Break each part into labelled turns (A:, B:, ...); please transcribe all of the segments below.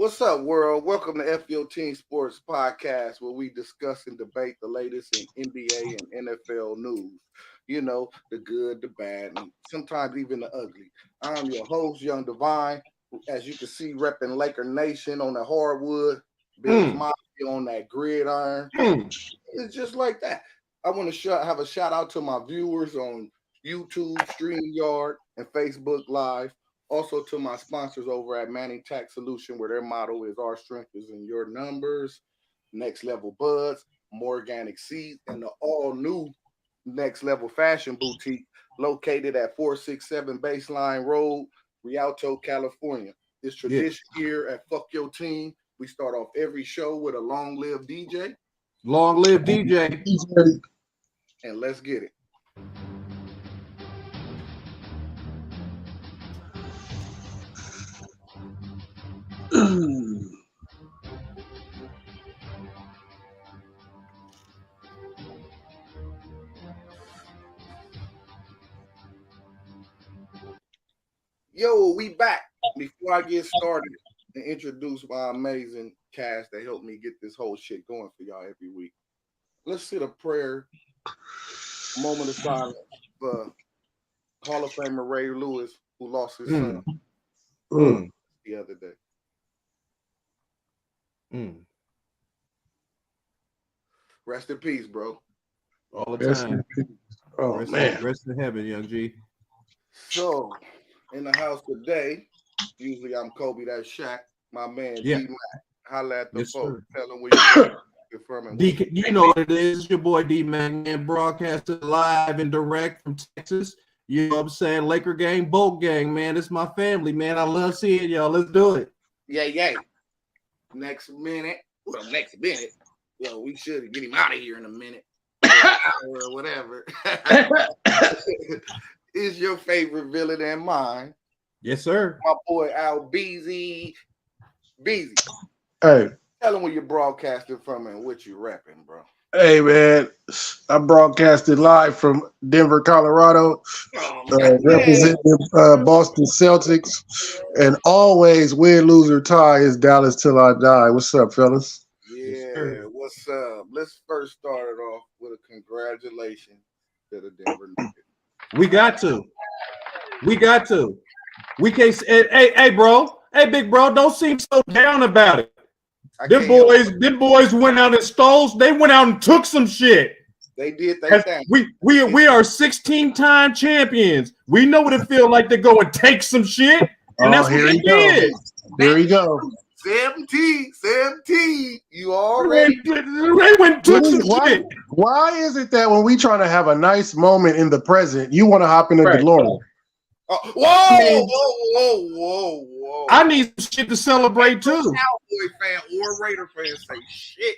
A: What's up, world? Welcome to FYO Team Sports Podcast, where we discuss and debate the latest in NBA and NFL news. You know, the good, the bad, and sometimes even the ugly. I'm your host, Young Divine. As you can see, repping Laker Nation on the hardwood, Bills Mafia on that gridiron. It's just like that. I want to have a shout out to my viewers on YouTube, StreamYard, and Facebook Live. Also to my sponsors over at Manning Tax Solution, where their motto is "Our strength is in your numbers." Next Level Buds, more organic seeds, and the all-new Next Level Fashion Boutique located at 467 Baseline Road, Rialto, California. It's tradition here at Fuck Your Team. We start off every show with a long-live DJ.
B: Long live DJ.
A: And let's get it. Yo, we back. Before I get started and introduce my amazing cast that helped me get this whole shit going for y'all every week, let's sit a prayer, a moment of silence for Hall of Famer Ray Lewis, who lost his son the other day. Rest in peace, bro.
B: All the time.
C: Oh, man.
B: Rest in heaven, Young G.
A: So, in the house today, usually I'm Kobe, that's Shaq. My man, D-Mac. Holla at the folks. Tell them where you're from.
B: You know what it is. It's your boy D-Mac, man, broadcasting live and direct from Texas. You know what I'm saying? Laker gang, Bolt gang, man. It's my family, man. I love seeing y'all. Let's do it.
A: Yeah. Next minute. Well, we should get him out of here in a minute. Or whatever. Is your favorite villain and mine?
B: Yes, sir.
A: My boy Al Beezy. Beezy.
C: Hey.
A: Tell him where you're broadcasting from and what you rapping, bro.
C: Hey, man. I broadcasted live from Denver, Colorado. Representing Boston Celtics. And always win, lose, or tie is Dallas till I die. What's up, fellas?
A: Yeah, what's up? Let's first start it off with a congratulations to the Denver Nuggets.
B: We got to. We can't say, hey, bro. Hey, big bro, don't seem so down about it. Them boys went out and stole. They went out and took some shit.
A: They did their thing.
B: We are 16-time champions. We know what it feels like to go and take some shit. And that's what he did.
C: Here we go.
A: 17. You already
B: they went took some shit.
C: Why is it that when we trying to have a nice moment in the present, you want to hop in a DeLorean?
A: Whoa.
B: I need some shit to celebrate too.
A: Cowboy fan or Raider fan say shit.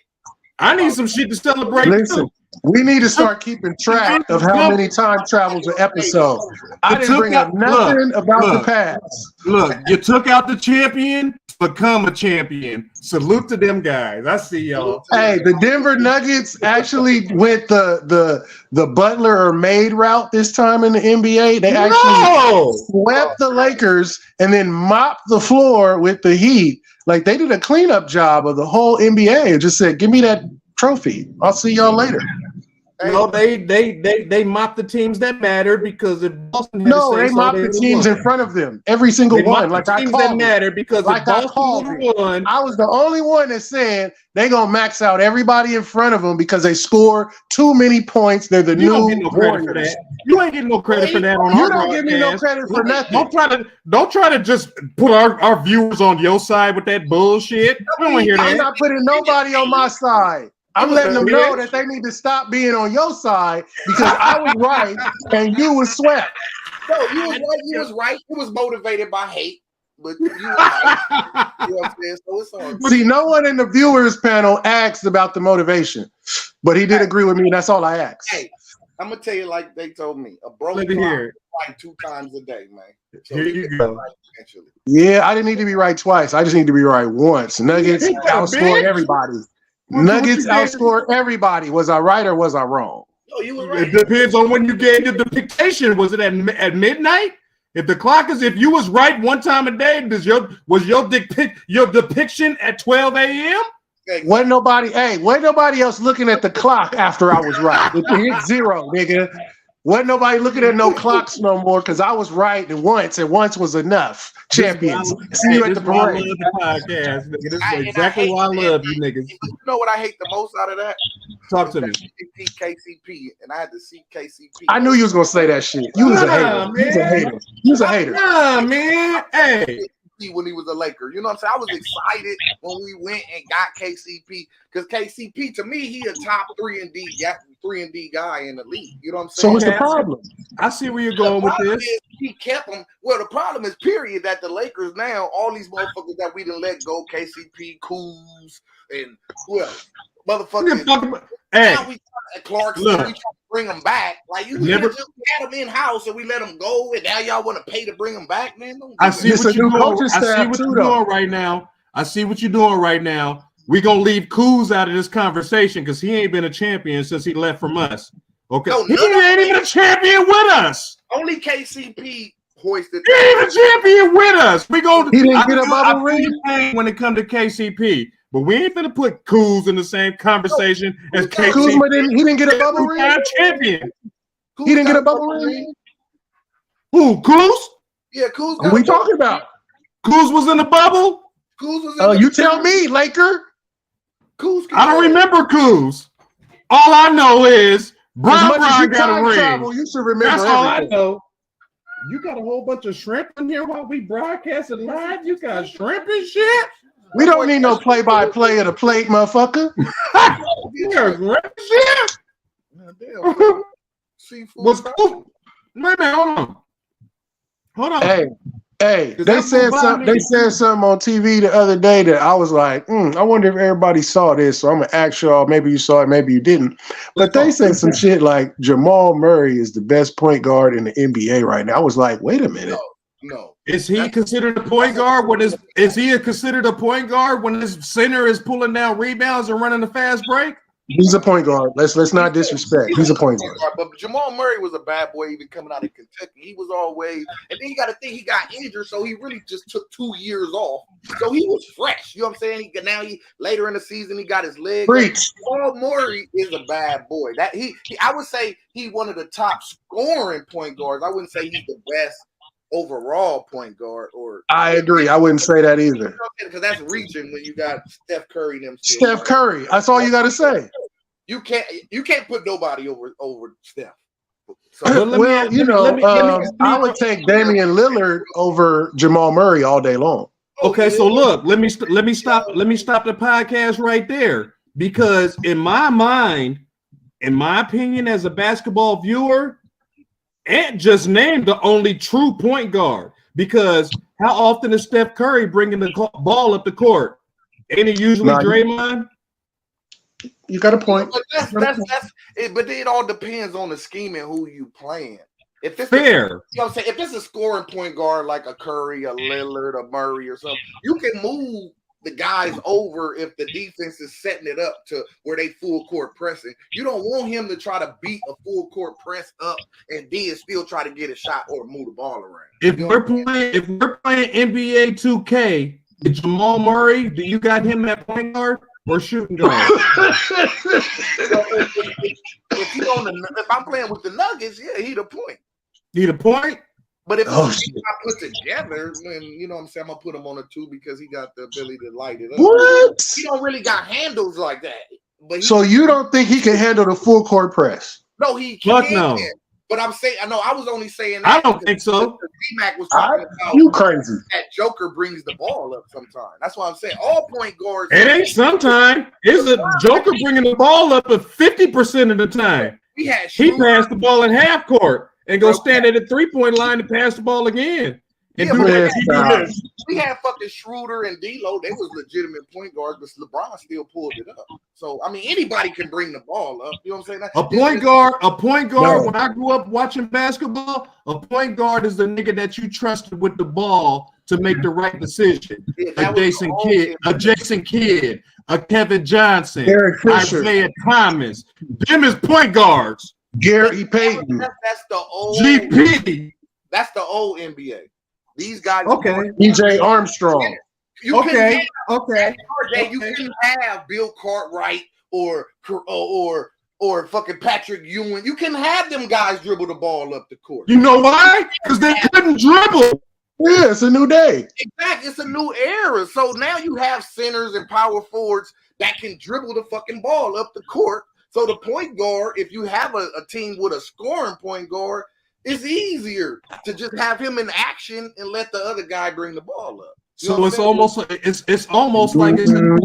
B: I need some shit to celebrate too.
C: We need to start keeping track of how many time travels an episode. I didn't bring up nothing about the past.
B: Look, you took out the champion, become a champion. Salute to them guys. I see y'all.
C: Hey, the Denver Nuggets actually went the butler or maid route this time in the NBA. They actually swept the Lakers and then mopped the floor with the Heat. Like they did a cleanup job of the whole NBA and just said, "Give me that trophy. I'll see y'all later."
B: No, they mopped the teams that mattered because if Boston
C: they mopped the teams in front of them, every single one. Like I called
B: that mattered because
C: like
B: if Boston won,
C: I was the only one that said they gonna max out everybody in front of them because they score too many points. They're the new Warriors.
B: You ain't getting no credit for that on
C: you
B: our
C: don't give me no credit for nothing.
B: Don't try to just put our viewers on your side with that bullshit. We don't hear that.
C: I'm not putting nobody on my side. I'm letting them know that they need to stop being on your side because I was right and you was swept.
A: No, you was right. You was right. You was motivated by hate, but you was right. You know what I'm saying? So it's all.
C: See, no one in the viewers panel asked about the motivation, but he did agree with me, and that's all I asked.
A: Hey, I'm gonna tell you like they told me: a broken clock is right 2 times a day, man. So
B: here you go.
A: Right eventually.
C: Yeah, I didn't need to be right twice. I just need to be right once. Nuggets outscored everybody. Nuggets outscored everybody. Was I right or was I wrong?
A: No, you were right.
B: It depends on when you gave the dictation. Was it at midnight? If the clock is, if you was right one time a day, was your depiction at 12 a.m.?
C: Wasn't nobody else looking at the clock after I was right. It hit 0, nigga. Wasn't nobody looking at no clocks no more because I was right and once was enough. Champions. See you at the parade.
B: I love the podcast, nigga. This is exactly why I love you niggas.
A: You know what I hate the most out of that?
B: Talk to me.
A: KCP, and I had to see KCP.
C: I knew you was gonna say that shit. You was a hater. You was a hater.
B: Nah, man. Hey.
A: When he was a Laker, you know what I'm saying? I was excited when we went and got KCP because KCP to me he a top 3-and-D guy in the league. You know what I'm saying?
C: So what's the problem?
B: I see where you're going with this.
A: He kept him. Well, the problem is period that the Lakers now all these motherfuckers that we didn't let go, KCP, Kuz, and who else? Motherfuckers.
B: Hey,
A: Clark, we trying to bring them back. Like you never just had them in house and we let them go, and now y'all want to pay to bring them back, man.
B: I see what you're doing right now. I see what you're doing right now. We're gonna leave Kuz out of this conversation because he ain't been a champion since he left from us. Okay, he ain't even a champion with us.
A: Only KCP hoisted.
B: He ain't a champion with us. He
C: didn't get a bubble ring
B: when it comes to KCP. But we ain't gonna put Kuz in the same conversation as KCP.
C: Kuzma he didn't get a bubble ring.
B: Champion.
C: He didn't get a bubble ring.
B: Who? Kuz?
A: Yeah, Kuz.
C: What are we talking about?
B: Kuz was in the bubble.
A: Kuz was.
C: You tell me, Laker.
A: Kuz.
B: I don't remember Kuz. All I know is Brown got a ring.
C: Travel, you should remember.
B: That's all I know. You got a whole bunch of shrimp in here while we broadcasting live. You got shrimp and shit.
C: We don't need no play-by-play of the plate, motherfucker.
A: Damn. Seafood.
B: Wait a minute, hold on.
C: Hey, they said something on TV the other day that I was like, I wonder if everybody saw this. So I'm gonna ask y'all. Maybe you saw it, maybe you didn't. But they said some shit like Jamal Murray is the best point guard in the NBA right now. I was like, wait a minute.
A: No.
B: Is he considered a point guard? Is he considered a point guard when his center is pulling down rebounds and running a fast break?
C: He's a point guard. Let's not disrespect. He's a point guard.
A: But Jamal Murray was a bad boy even coming out of Kentucky. He was always, and then you got to think he got injured, so he really just took 2 years off. So he was fresh. You know what I'm saying? He later in the season he got his leg. Jamal Murray is a bad boy. That I would say he one of the top scoring point guards. I wouldn't say he's the best overall point guard. Or
C: I agree. I wouldn't say that either.
A: Because that's reaching when you got Steph Curry and them.
C: Steph Curry. That's all you got to say.
A: You can't put nobody over Steph. So,
C: I would take Damian Lillard over Jamal Murray all day long.
B: Okay, so look, let me stop the podcast right there, because in my mind, in my opinion, as a basketball viewer, Ant just named the only true point guard, because how often is Steph Curry bringing the ball up the court? Ain't it usually Draymond?
C: You got a point.
A: But that's it. But it all depends on the scheme and who you playing. If it's
B: fair,
A: you know what I'm saying? If it's a scoring point guard like a Curry, a Lillard, a Murray, or something, you can move the guys over if the defense is setting it up to where they full court pressing. You don't want him to try to beat a full court press up and then still try to get a shot or move the ball around.
B: If we're playing NBA 2K, Jamal Murray, do you got him at point guard or shooting guard?
A: If I'm playing with the Nuggets, yeah, he the point.
B: He the point?
A: But if I put together, then you know what I'm saying, I'm gonna put him on a 2 because he got the ability to light it up.
C: What?
A: He don't really got handles like that. But
C: so you don't think he can handle the full court press?
A: No, he can.
B: No.
A: But I'm saying, I know I was only saying that.
B: I don't think so.
A: D-Mac was talking about
C: you crazy.
A: That Joker brings the ball up sometimes. That's why I'm saying all point guards.
B: It ain't sometimes. It's a Joker bringing the ball up at 50% of the time. He passed the ball in half court and go stand at the 3-point line and pass the ball again. And
A: we had fucking Schroeder and D'Lo. They was legitimate point guards, but LeBron still pulled it up. So I mean, anybody can bring the ball up. You know what I'm saying?
B: A point guard. When I grew up watching basketball, a point guard is the nigga that you trusted with the ball to make the right decision. A Jason Kidd, a Kevin Johnson, Isaiah Thomas. Them is point guards.
C: Gary Payton.
A: That's the old
B: GP.
A: That's the old NBA. These guys.
B: Okay.
C: EJ Armstrong.
A: You
B: Okay.
A: You couldn't have Bill Cartwright or fucking Patrick Ewing. You can have them guys dribble the ball up the court.
B: You know why? Because they couldn't dribble.
C: Yeah, it's a new day.
A: Exactly. It's a new era. So now you have centers and power forwards that can dribble the fucking ball up the court. So the point guard, if you have a team with a scoring point guard, it's easier to just have him in action and let the other guy bring the ball up.
B: So it's almost like it's an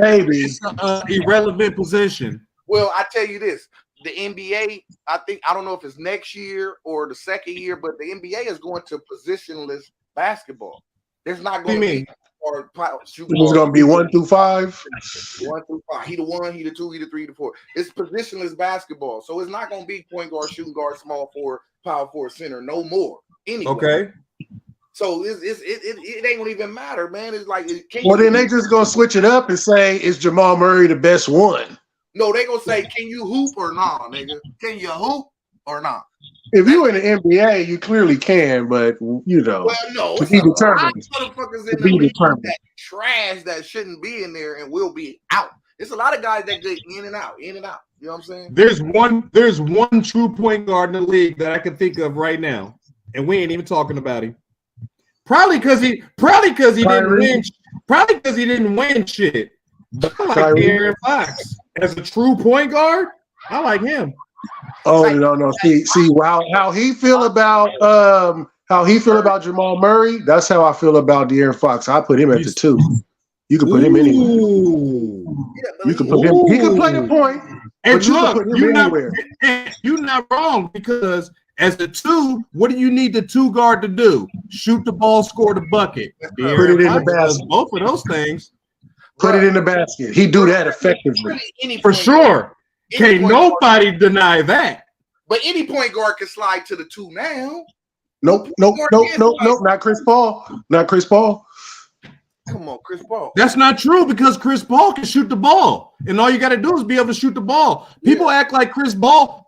B: irrelevant position.
A: Well, I tell you this, the NBA, I don't know if it's next year or the second year, but the NBA is going to positionless basketball. There's not going to be
C: it's going to be 1 through 5.
A: 1 through 5. He the 1, he the 2, he the 3, he the 4. It's positionless basketball, so it's not going to be point guard, shooting guard, small forward, power forward, center, no more. Anyway.
B: Okay.
A: So it ain't gonna even matter, man. It's like
C: then they just gonna switch it up and say, is Jamal Murray the best one?
A: No, they gonna say, can you hoop or not, nigga? Can you hoop or not?
C: If you in the NBA, you clearly can, but you know,
A: well, no,
C: to be determined.
A: Motherfuckers in the league that trash that shouldn't be in there and will be out. It's a lot of guys that get in and out. You know what I'm saying?
B: There's one true point guard in the league that I can think of right now, and we ain't even talking about him. Probably because he didn't win. Probably because he didn't win shit. But I like De'Aaron Fox as a true point guard. I like him.
C: Oh no! See, how he feel about Jamal Murray. That's how I feel about De'Aaron Fox. I put him at the 2. You can put him anywhere. You can put him. He can play the point.
B: And look, you're not wrong, because as a 2, what do you need the 2 guard to do? Shoot the ball, score the bucket.
C: Put it in the basket.
B: Both of those things.
C: Put it in the basket. He do that effectively.
B: For sure. Can't nobody deny that.
A: But any point guard can slide to the 2 now.
C: Nope. Not Chris Paul. Not Chris Paul.
A: Come on, Chris Paul.
B: That's not true, because Chris Paul can shoot the ball, and all you got to do is be able to shoot the ball. People act like Chris Paul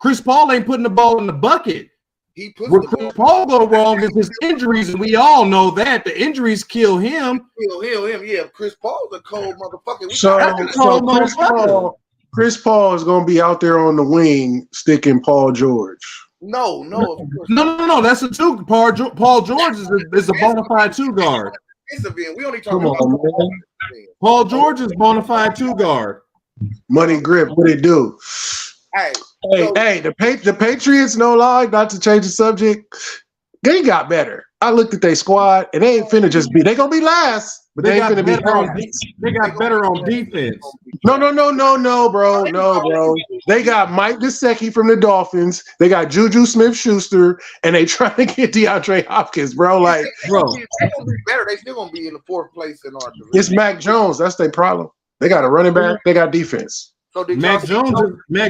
B: ain't putting the ball in the bucket. Where Chris Paul go wrong is his injuries, and we all know that the injuries kill him.
A: Kill him. Yeah, Chris Paul's a cold motherfucker.
C: Chris Paul is going to be out there on the wing sticking Paul George.
A: No.
B: That's a 2. Paul George is a bona fide 2 guard.
A: We only talking about
B: Paul George is bona fide 2 guard.
C: Money grip, what it do? Hey, the Patriots, no lie, not to change the subject, they got better. I looked at their squad, and they ain't finna just be. They gonna be last, but they ain't finna be.
B: They got better on defense.
C: No, bro. No, bro. They got Mike Gesicki from the Dolphins. They got Juju Smith-Schuster, and they trying to get DeAndre Hopkins, bro. Like, bro,
A: they gonna be better. They still gonna be in the 4th place in our division.
C: It's Mac Jones. That's their problem. They got a running back. They got defense.
A: So
B: Mac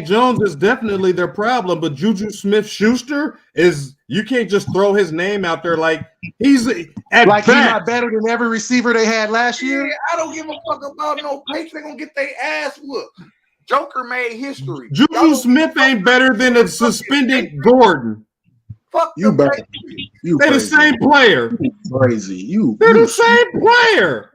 B: Jones is definitely their problem, but Juju Smith-Schuster is, you can't just throw his name out there like he's
C: he's not better than every receiver they had last year.
A: Yeah, I don't give a fuck about no Patriots. They're gonna get their ass whooped. Joker made history.
B: Juju Smith ain't better than a suspended Gordon.
A: Fuck
C: you,
A: they're
B: the same player.
C: Crazy.
B: They're the same player.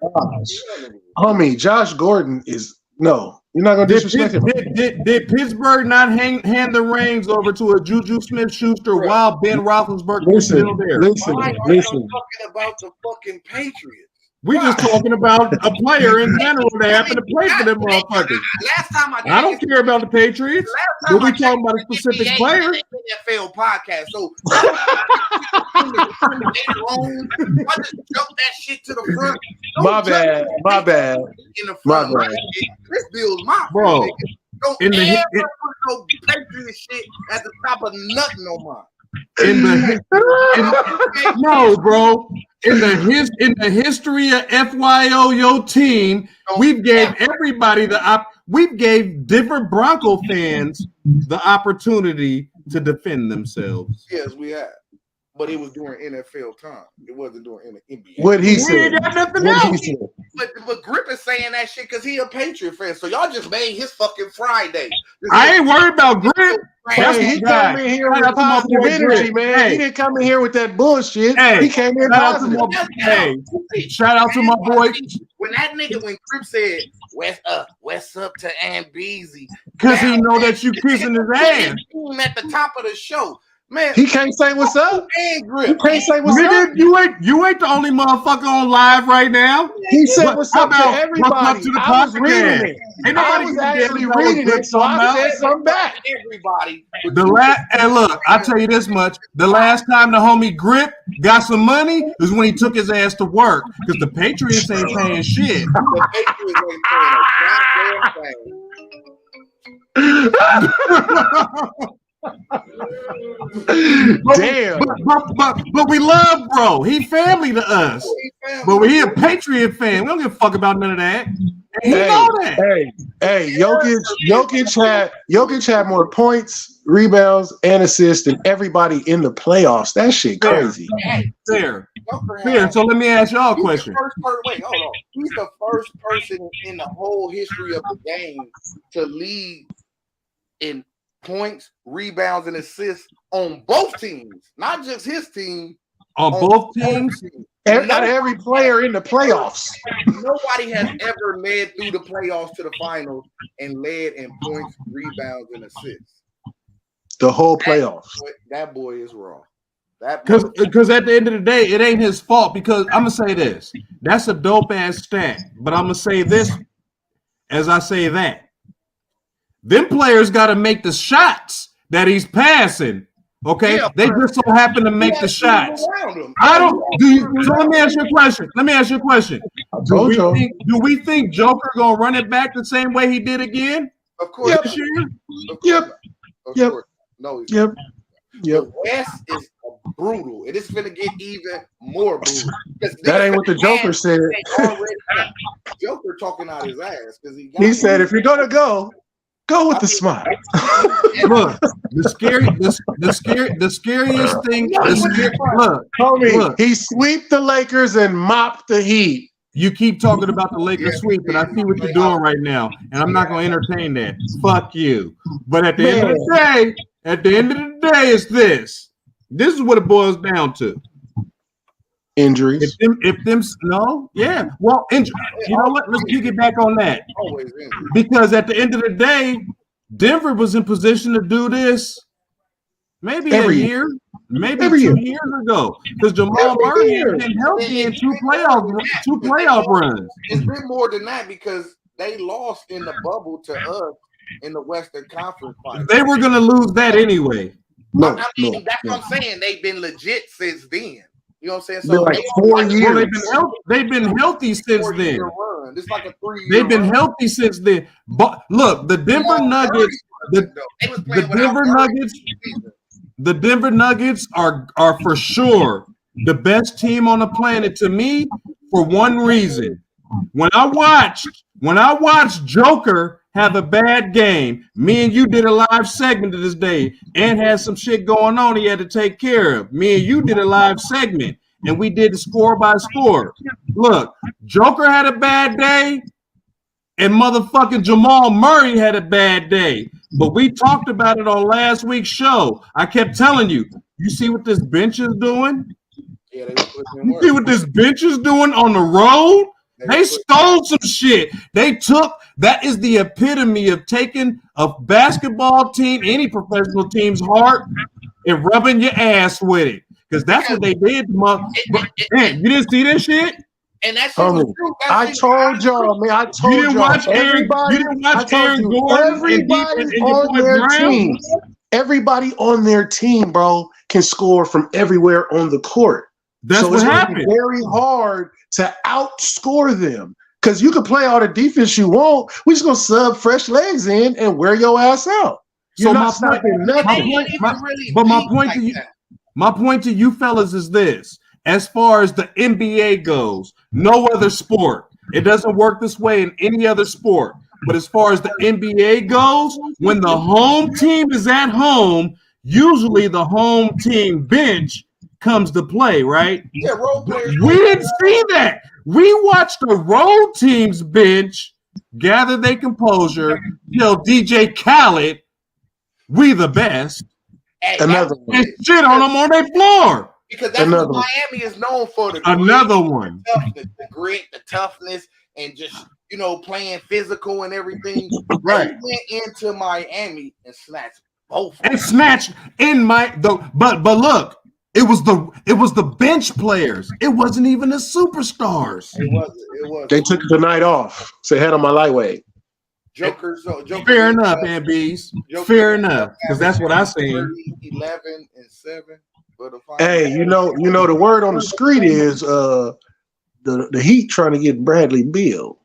C: Homie, Josh Gordon is no. You're not gonna disrespect him.
B: Did Pittsburgh not hand the reins over to a Juju Smith-Schuster while Ben Roethlisberger was still there?
C: Listen.
A: Talking about the fucking Patriots.
B: We just talking about a player in general that happened to play for them motherfuckers.
A: Last time
B: I don't care about the Patriots. But we talking about a specific player.
A: NFL podcast. So I just jump that shit to the front.
C: My bad.
A: In the front, right? This bill's my
B: bro.
A: Don't ever put no Patriot shit at the top of nothing on mine.
B: No, bro. In the history of FYO, your team, we've gave everybody we've gave different Bronco fans the opportunity to defend themselves.
A: Yes, we have. but it was during NFL time. It wasn't during NBA.
C: What he said.
A: But Grip is saying that shit because he a Patriot fan. So y'all just made his fucking Friday.
B: I ain't worried about Grip.
C: Hey, he came in here with positive energy, man.
B: Hey.
C: He didn't come in here with that bullshit.
B: Hey,
C: he came in positive.
B: Shout out to my boy.
A: When Grip said, What's up to Ambeezy?
B: Because he know that you kissing his ass.
A: At the top of the show. Man,
C: he can't say what's up.
A: And Grip.
C: He can't say what's up.
B: You ain't the only motherfucker on live right now.
C: He said what's up to everybody.
B: To the
C: I was reading it. I was actually reading it, so I said something back.
A: Everybody.
B: And look, I'll tell you this much. The last time the homie Grip got some money was when he took his ass to work. Because the Patriots ain't paying shit.
A: The Patriots ain't paying a goddamn thing.
C: Damn.
B: But we love bro. He family to us. But he a Patriot fan. We don't give a fuck about none of that. And he know that.
C: Hey, Jokic had more points, rebounds, and assists than everybody in the playoffs. That shit crazy.
B: Fair. So let me ask y'all a question.
A: Wait, hold on. He's the first person in the whole history of the game to lead in points, rebounds, and assists on both teams, not just his team.
B: On both teams?
C: Not every player in the playoffs.
A: Nobody has ever led through the playoffs to the finals and led in points, rebounds, and assists.
C: The whole playoffs.
A: That boy is wrong.
B: Because at the end of the day, it ain't his fault. Because I'm gonna say this. That's a dope ass stat. But I'm gonna say this as I say that. Them players got to make the shots that he's passing. Okay, they just so happen to make the shots. I don't. So let me ask you a question. Do we think Joker gonna run it back the same way he did again?
A: Of course.
C: Yep.
A: This year?
C: Yep.
A: No.
C: Yep.
A: The West is brutal. It is going to get even more brutal.
C: That ain't what the Joker said.
A: Joker talking out his ass because
C: he said, "If you're gonna go with the smile."
B: Look, the scariest thing. Look,
C: he sweep the Lakers and mop the Heat.
B: You keep talking about the Lakers sweep, and I see what you're doing right now, and I'm not going to entertain that. Fuck you. But at the end of the day, it's this. This is what it boils down to.
C: Injuries.
B: Well, injury. You know what? Let's piggyback on that. Because at the end of the day, Denver was in position to do this maybe
C: every
B: a year, maybe 2 years ago. Because Jamal Murray has been healthy in two playoff runs.
A: It's been more than that because they lost in the bubble to us in the Western Conference Finals.
B: They were going to lose that anyway.
A: That's what I'm saying. They've been legit since then. You know what I'm saying? So
C: like 4 years.
B: They've been healthy since then.
A: It's like a 3-year
B: They've been healthy since then. But look, the Denver Nuggets, the Denver Nuggets are for sure the best team on the planet to me for one reason. When I watched Joker have a bad game, me and you did a live segment of this day and had some shit going on he had to take care of. Me and you did a live segment and we did the score by score. Look, Joker had a bad day and motherfucking Jamal Murray had a bad day. But we talked about it on last week's show. I kept telling you, you see what this bench is doing?
A: Yeah,
B: you see what this bench is doing on the road? They stole some shit. That is the epitome of taking a basketball team, any professional team's heart, and rubbing your ass with it. Because that's what they did. Man, you didn't see this shit?
A: And that's true.
C: I told y'all, man. I told
B: you.
C: Everybody on their team. Everybody on their team, bro, can score from everywhere on the court.
B: That's what happened.
C: Very hard to outscore them because you can play all the defense you want. We're just gonna sub fresh legs in and wear your ass out.
B: So my point to you fellas is this: as far as the NBA goes, no other sport. It doesn't work this way in any other sport. But as far as the NBA goes, when the home team is at home, usually the home team bench comes to play, right?
A: Yeah, role players.
B: We didn't see that. We watched the road team's bench gather their composure, tell DJ Khaled, we the best,
C: Another one.
B: and shit on them on their floor.
A: Because that's what Miami is known for.
B: Another one.
A: The grit, the toughness, and just, playing physical and everything.
B: Right.
A: They went into Miami and snatched both.
B: And snatched in but look, it was the bench players. It wasn't even the superstars.
A: It wasn't.
C: They took the night off. Say head on my lightweight.
A: Joker.
B: Fair enough, MBs. Fair enough, because that's what I seen.
A: 11-7.
C: Hey, you know the word on the street is the Heat trying to get Bradley Beal,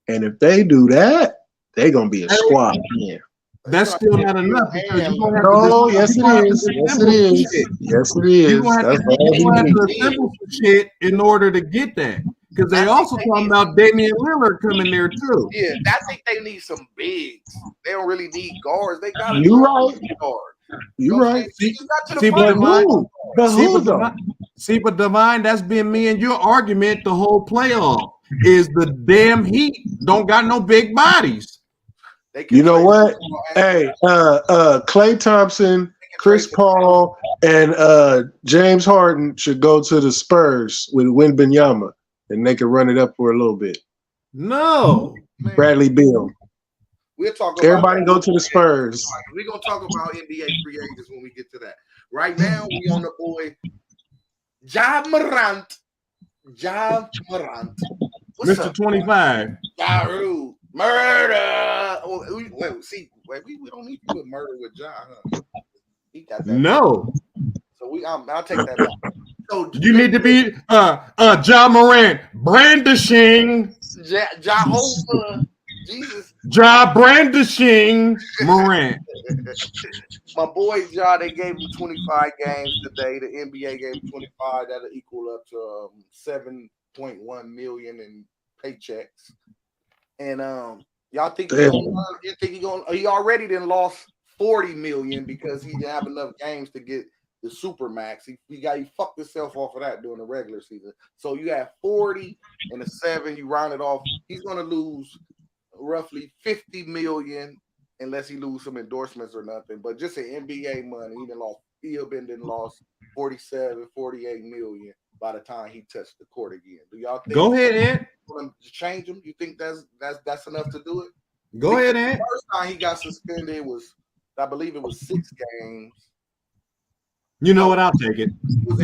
C: and if they do that, they're gonna be a squad again.
B: That's still not enough because you're gonna have
C: to. Yes, it is. Yes, it is. Yes, it is.
B: You're gonna have to assemble some shit in order to get that. Because they also talking about Damian Lillard coming there too.
A: Yeah, I think they need some bigs. They don't really need guards. They got
C: you right.
A: Guards.
C: You're right.
B: But Divine, that's been me and your argument the whole playoff. Is the damn Heat don't got no big bodies.
C: You know what? Hey, Klay Thompson, Chris Paul, and James Harden should go to the Spurs with Wembanyama, and they can run it up for a little bit.
B: No,
C: Bradley Beal.
A: We'll talk.
C: Everybody go to the Spurs.
A: We're gonna talk about NBA free agents when we get to that. Right now, we on the boy Ja Morant. What's
B: Mr.
A: up,
B: 25.
A: Jaru. Murder. Wait, we don't need to put murder with Ja. Huh? He got that.
B: No.
A: So I'll take that back. So
B: you need to be Ja Morant brandishing.
A: Jehovah. Jesus.
B: Ja brandishing Morant.
A: My boy Ja, they gave him 25 games today. The NBA gave him 25. That'll equal up to 7.1 million in paychecks. And y'all think he already then lost 40 million because he didn't have enough games to get the Supermax. He fucked himself off of that during the regular season. So you have 40 and a 7, you round it off. He's gonna lose roughly 50 million unless he lose some endorsements or nothing. But just in NBA money, he lost 47, 48 million by the time he touched the court again. Do y'all think
B: go ahead, Ed?
A: To change him? You think that's enough to do it?
B: Go ahead, Ed.
A: The first time he got suspended was, I believe it was 6 games.
B: You know what? I'll take it.
A: It was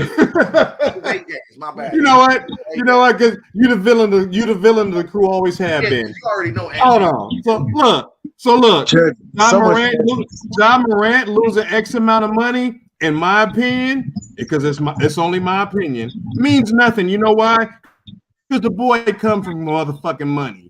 A: 8 games. My bad.
B: You know what? Because you the villain. You the villain of the crew always have been.
A: You already know.
B: Hold on. So look. John Morant losing X amount of money, in my opinion, because it's only my opinion, means nothing. You know why? Because the boy come from motherfucking money.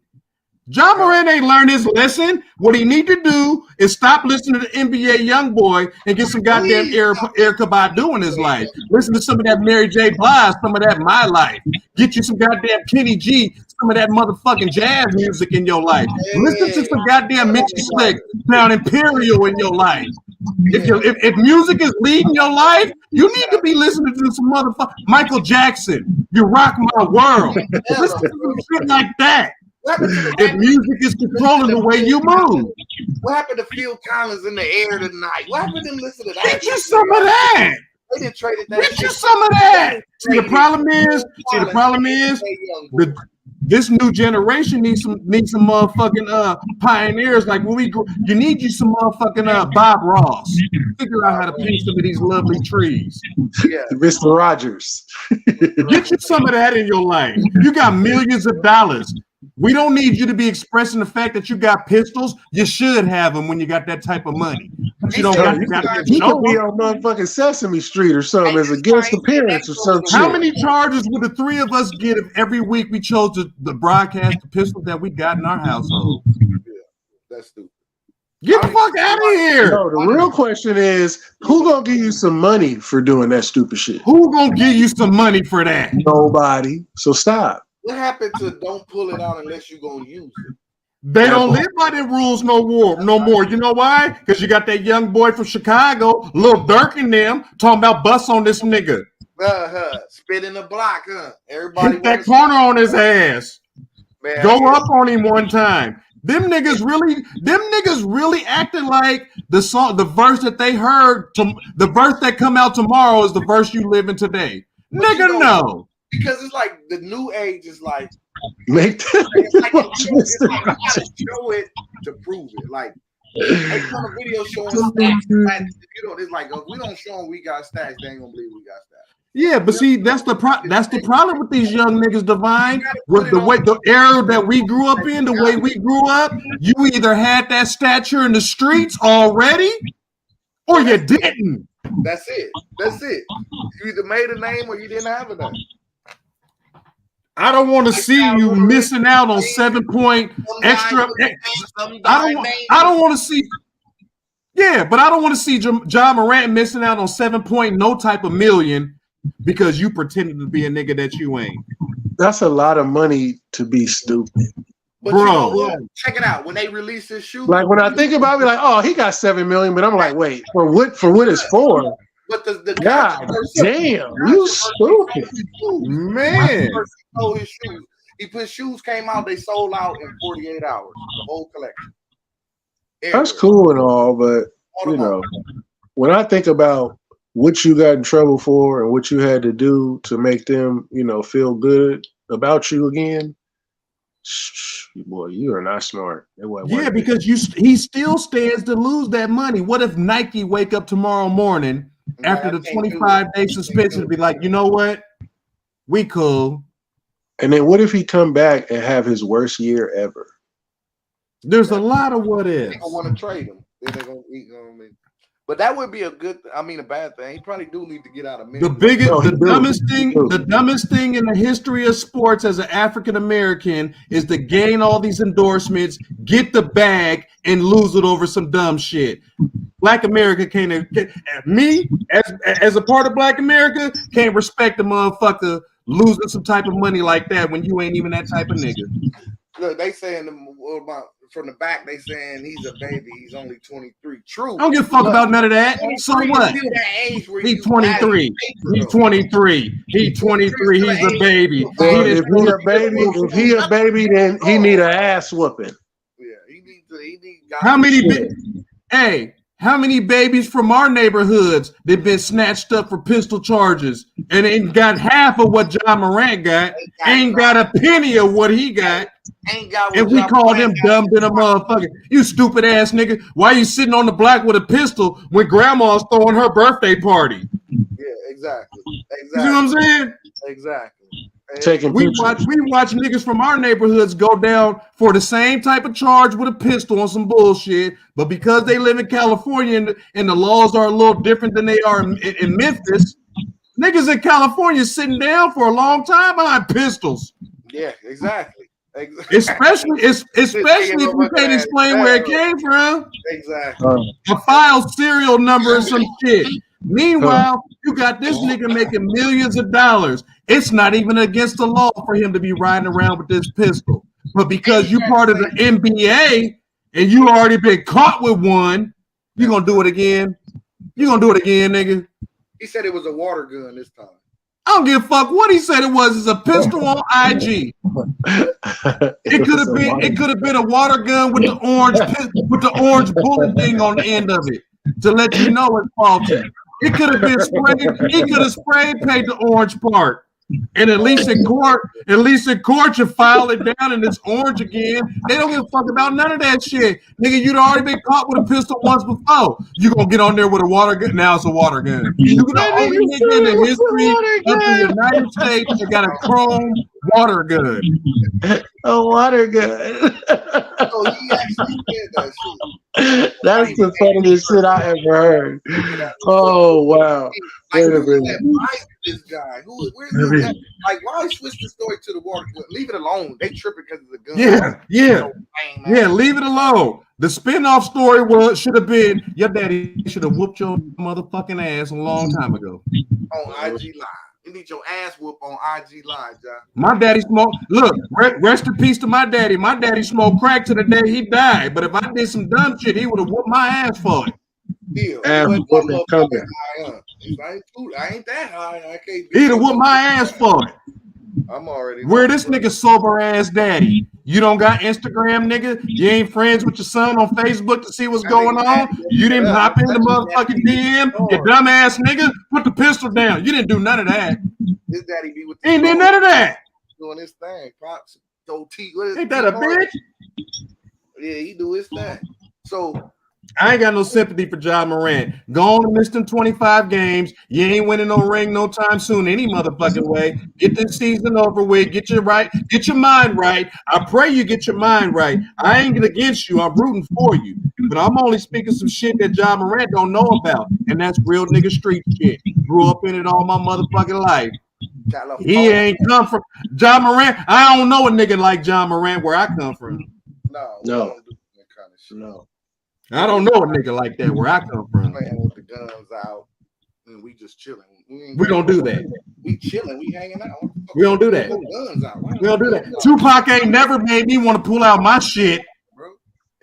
B: John Morant ain't learned his lesson. What he need to do is stop listening to the NBA young boy and get some goddamn Erykah Badu in his life. Listen to some of that Mary J. Blige, some of that My Life. Get you some goddamn Kenny G, some of that motherfucking jazz music in your life. Listen to some goddamn Mitchie Slick, Pound Imperial in your life. If music is leading your life, you need to be listening to some motherfucker Michael Jackson. You rock my world. Listen to some shit like that. If music is controlling the way you move.
A: What happened to Phil Collins in the air tonight? What happened to them listen to that?
B: Get you some of that.
A: They didn't trade it that.
B: Get you some of that. See, the problem is this new generation needs some motherfucking pioneers like when we grew. You need you some motherfucking Bob Ross. Figure out how to plant some of these lovely trees.
A: Yeah,
C: Mr. Rogers.
B: Get you some of that in your life. You got millions of dollars. We don't need you to be expressing the fact that you got pistols. You should have them when you got that type of money. But you don't got to
C: you could be on motherfucking Sesame Street or something as a guest appearance or something.
B: How many charges would the three of us get if every week we chose to broadcast the pistols that we got in our household?
A: Yeah, that's stupid.
B: Get the fuck out of here.
C: No, the real question is, who gonna give you some money for doing that stupid shit?
B: Who gonna give you some money for that?
C: Nobody. So stop.
A: What happened to don't pull it out unless you're gonna use it?
B: They don't live by their rules no more. You know why? Because you got that young boy from Chicago, Lil Durk and them, talking about bust on this nigga.
A: Spit in the block, huh? Everybody
B: hit that corner on his ass. Man, go up on him one time. Them niggas really acting like the verse that they heard, the verse that come out tomorrow is the verse you live in today. But nigga, no.
A: Because it's like the new age is like
C: make
A: it's like you gotta show it to prove it. Like they come a video showing stats. It's like if we don't show them we got stats, they ain't gonna believe we got stats.
B: Yeah, but see, that's the problem with these young niggas, Divine. With the era that we grew up in, the way we grew up, you either had that stature in the streets already, or you didn't.
A: That's it. You either made a name or you didn't have a name.
B: I don't want to see you missing out on 7-point extra. I don't want to see. Yeah, but I don't want to see John Morant missing out on 7-point no type of million because you pretended to be a nigga that you ain't.
C: That's a lot of money to be stupid.
A: But bro, check it out. When they release this shoe,
C: like when I think about it, like, oh, he got 7 million, but I'm like, wait, for what it's for?
A: But the
C: God damn, you stupid.
B: Man.
A: His shoes. He put shoes came out, they sold out in 48 hours. The whole collection.
C: That's cool and all, but you know, when I think about what you got in trouble for and what you had to do to make them, you know, feel good about you again, boy, you are not smart.
B: Yeah, because he still stands to lose that money. What if Nike wake up tomorrow morning after the 25-day suspension and be like, you know what? We cool.
C: And then what if he come back and have his worst year ever?
B: There's a lot of what ifs.
A: They don't want to trade him. They're gonna eat. But that would be a bad thing. He probably do need to get out of
B: the dumbest thing in the history of sports as an African American is to gain all these endorsements, get the bag, and lose it over some dumb shit. Black America me as a part of Black America can't respect a motherfucker losing some type of money like that when you ain't even that type of nigga.
A: Look, they saying about. From the back, they saying he's a baby. He's only 23. True.
B: I don't give a fuck about none of that. So what? He's 23. He's 23. He's 23. He's a baby.
C: If he a baby, then he need an ass whooping.
A: Yeah, he needs.
B: How many babies from our neighborhoods that been snatched up for pistol charges and ain't got half of what John Morant got, ain't got a penny of what he got. And we call them dumb than a motherfucker. You stupid ass nigga. Why you sitting on the block with a pistol when grandma's throwing her birthday party?
A: Yeah, exactly.
B: You know what I'm saying?
A: Exactly.
B: We watch niggas from our neighborhoods go down for the same type of charge with a pistol on some bullshit, but because they live in California and the laws are a little different than they are in Memphis, niggas in California sitting down for a long time behind pistols.
A: Yeah, exactly.
B: Especially if you can't explain where it came from.
A: Exactly.
B: A file serial number and some shit. Meanwhile, you got this nigga making millions of dollars. It's not even against the law for him to be riding around with this pistol. But because you part of the NBA and you already been caught with one, you're going to do it again. You're going to do it again, nigga.
A: He said it was a water gun this time.
B: I don't give a fuck what he said it was. It's a pistol on IG. It could have been a water gun with the orange bullet thing on the end of it to let you know it's faulty. It could have been sprayed. He could have spray painted the orange part. And at least in court, you file it down and it's orange again. They don't give a fuck about none of that shit. Nigga, you'd already been caught with a pistol once before. You gonna get on there with a water gun? Now it's a water gun. You the only nigga in the history of the United States that got a chrome water gun.
C: A water gun.
A: Oh, he actually did that shit.
C: That's the funniest shit I ever heard. Oh wow.
A: Wait a minute. Why is this guy? Where's this guy? Like, why switch the story to the water gun? Leave it alone. They tripping because of the gun.
B: Yeah, leave it alone. The spinoff story should have been your daddy should have whooped your motherfucking ass a long time ago.
A: On IG Live. You need your ass whooped on IG Live, John.
B: My daddy smoked. Look, rest in peace to my daddy. My daddy smoked crack to the day he died. But if I did some dumb shit, he would have whooped my ass for it.
A: I ain't that high. I can't
B: He'd have whooped my ass for it.
A: I'm already
B: Where this nigga sober ass daddy? You don't got Instagram, nigga? You ain't friends with your son on Facebook to see what's going on? You didn't hop in the motherfucking DM? You dumbass nigga? Put the pistol down. You didn't do none of that.
A: His daddy be with the
B: Ain't did none of that.
A: Doing his thing. Props.
B: Ain't that a bitch?
A: Yeah, he do his thing. So
B: I ain't got no sympathy for John Morant. Go on and miss them 25 games. You ain't winning no ring no time soon, any motherfucking way. Get this season over with. Get your mind right. I pray you get your mind right. I ain't against you. I'm rooting for you. But I'm only speaking some shit that John Morant don't know about. And that's real nigga street shit. Grew up in it all my motherfucking life. He ain't come from John Morant. I don't know a nigga like John Morant where I come from.
A: No.
C: No.
A: That kind of shit.
C: No.
B: I don't know a nigga like that where I come from.
A: Playing with the guns out, and we just chilling.
B: We don't do that.
A: We chilling. We hanging out.
B: We don't do that.
A: Guns out.
B: We don't do that. Tupac ain't never made me want to pull out my shit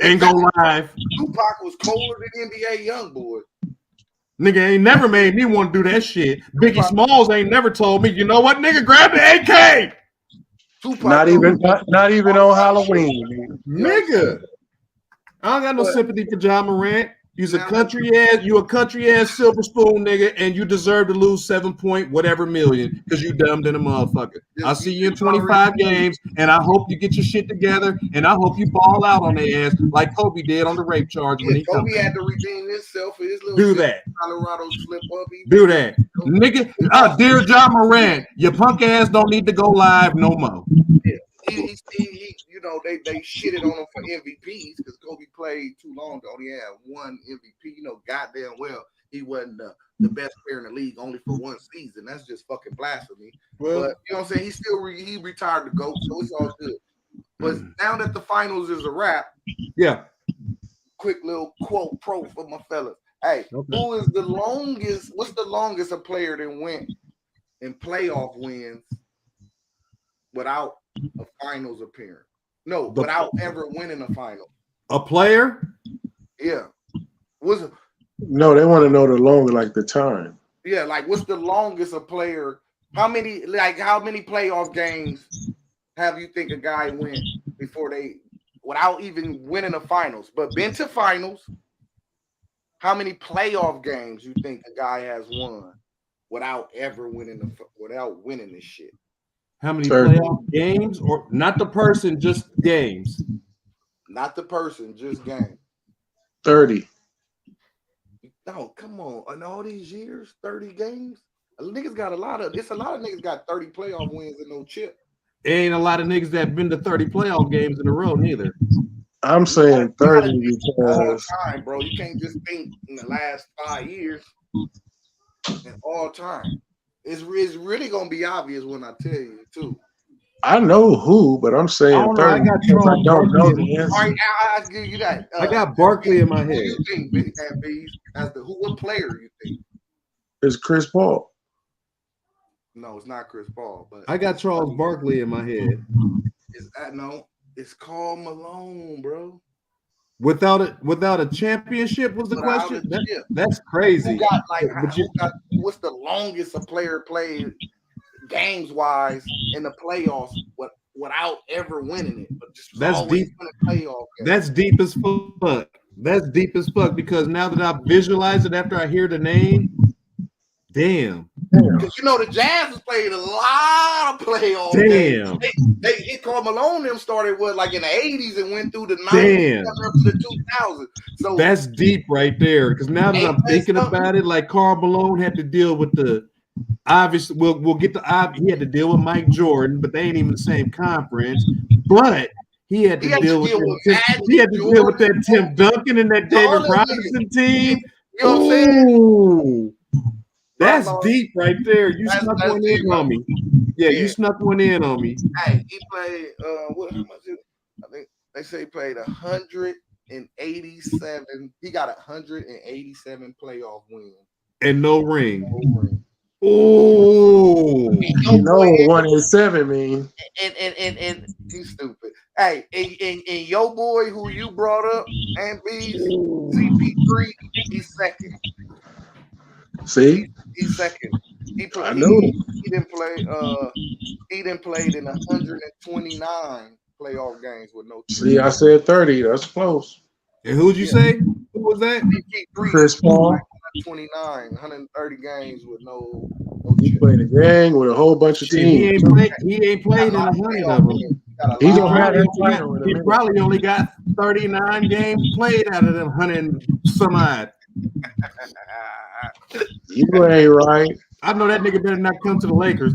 B: and go live.
A: Tupac was colder than NBA YoungBoy.
B: Nigga ain't never made me want to do that shit. Biggie Smalls ain't never told me, you know what, nigga, grab the AK.
C: Tupac not even on Halloween,
B: nigga. I don't got no sympathy for John Morant. You a country ass silver spoon nigga, and you deserve to lose 7 point whatever million because you dumb than a motherfucker. I'll see you in 25 games, and I hope you get your shit together, and I hope you ball out on their ass like Kobe did on the rape charge when he
A: Kobe had to redeem himself for his little
B: do that.
A: Colorado slip up.
B: Do that, nigga. Dear John Morant, your punk ass don't need to go live no more.
A: Yeah. He you know, they shitted on him for MVPs because Kobe played too long to only have one MVP. You know, goddamn well he wasn't the best player in the league only for one season. That's just fucking blasphemy. Well, but you know what I'm saying? He retired to GOAT, so it's all good. But now that the finals is a wrap,
B: yeah.
A: Quick little quote pro for my fellas. Hey, who is the longest? What's the longest a player that went in playoff wins without a finals appearance? No, without ever winning a final.
B: A player?
A: Yeah.
C: No, they want to know the longer, like the time.
A: Yeah, like what's the longest a player? How many playoff games have you think a guy went before they without even winning the finals, but been to finals? How many playoff games you think a guy has won without ever winning this shit?
B: How many playoff games, or not the person, just games? Not the person, just games.
C: 30.
A: No, come on. In all these years, 30 games? Niggas got a lot of niggas got 30 playoff wins and no chip.
B: Ain't a lot of niggas that been to 30 playoff games in a row neither.
C: I'm saying 30 because
A: all time, bro. You can't just think in the last 5 years in all time. It's really gonna be obvious when I tell you too.
C: I know who, but I'm saying 30. I don't know the answer.
A: All right, I'll give you that.
B: I got Barkley in my head.
A: Who you think, Big Bees, what player you think?
C: It's Chris Paul.
A: No, it's not Chris Paul. But
B: I got Charles Barkley in my head.
A: It's Karl Malone, bro.
B: Without a championship was the question. That's crazy.
A: What's the longest a player played games wise in the playoffs without ever winning it? But just
B: that's deep. That's deep as fuck. That's deep as fuck because now that I visualize it after I hear the name, damn.
A: Because you know the Jazz has played a lot of playoffs.
B: Damn.
A: They Karl Malone them started in the 80s and went through the 90s up to the 2000s. So
B: that's deep right there. Because now that I'm thinking about it, like Karl Malone had to deal with the obvious. We'll get the he had to deal with Mike Jordan, but they ain't even the same conference. But he had to deal with that Tim Duncan and that David Robinson team.
A: You know what I'm saying?
B: That's deep right there. You snuck one in on me. Yeah, you snuck one in on me.
A: Hey, he played how much? I think they say he played 187. He got 187 playoff wins
B: and no ring. Oh,
C: you know what 187 mean?
A: And he's stupid. Hey, and your boy who you brought up, and CP3, he's second.
C: See,
A: He's second. He didn't play. He didn't played in 129 playoff games with no.
C: See, I said 30. That's close.
B: And who'd you say? Who was that?
C: Chris Paul.
A: 29, 130 games with no.
C: He played a gang with a whole bunch of teams.
B: He ain't played in 100 of them.
C: He
B: probably only got 39 games played out of them 100 some odd.
C: You ain't right.
B: I know that nigga better not come to the Lakers.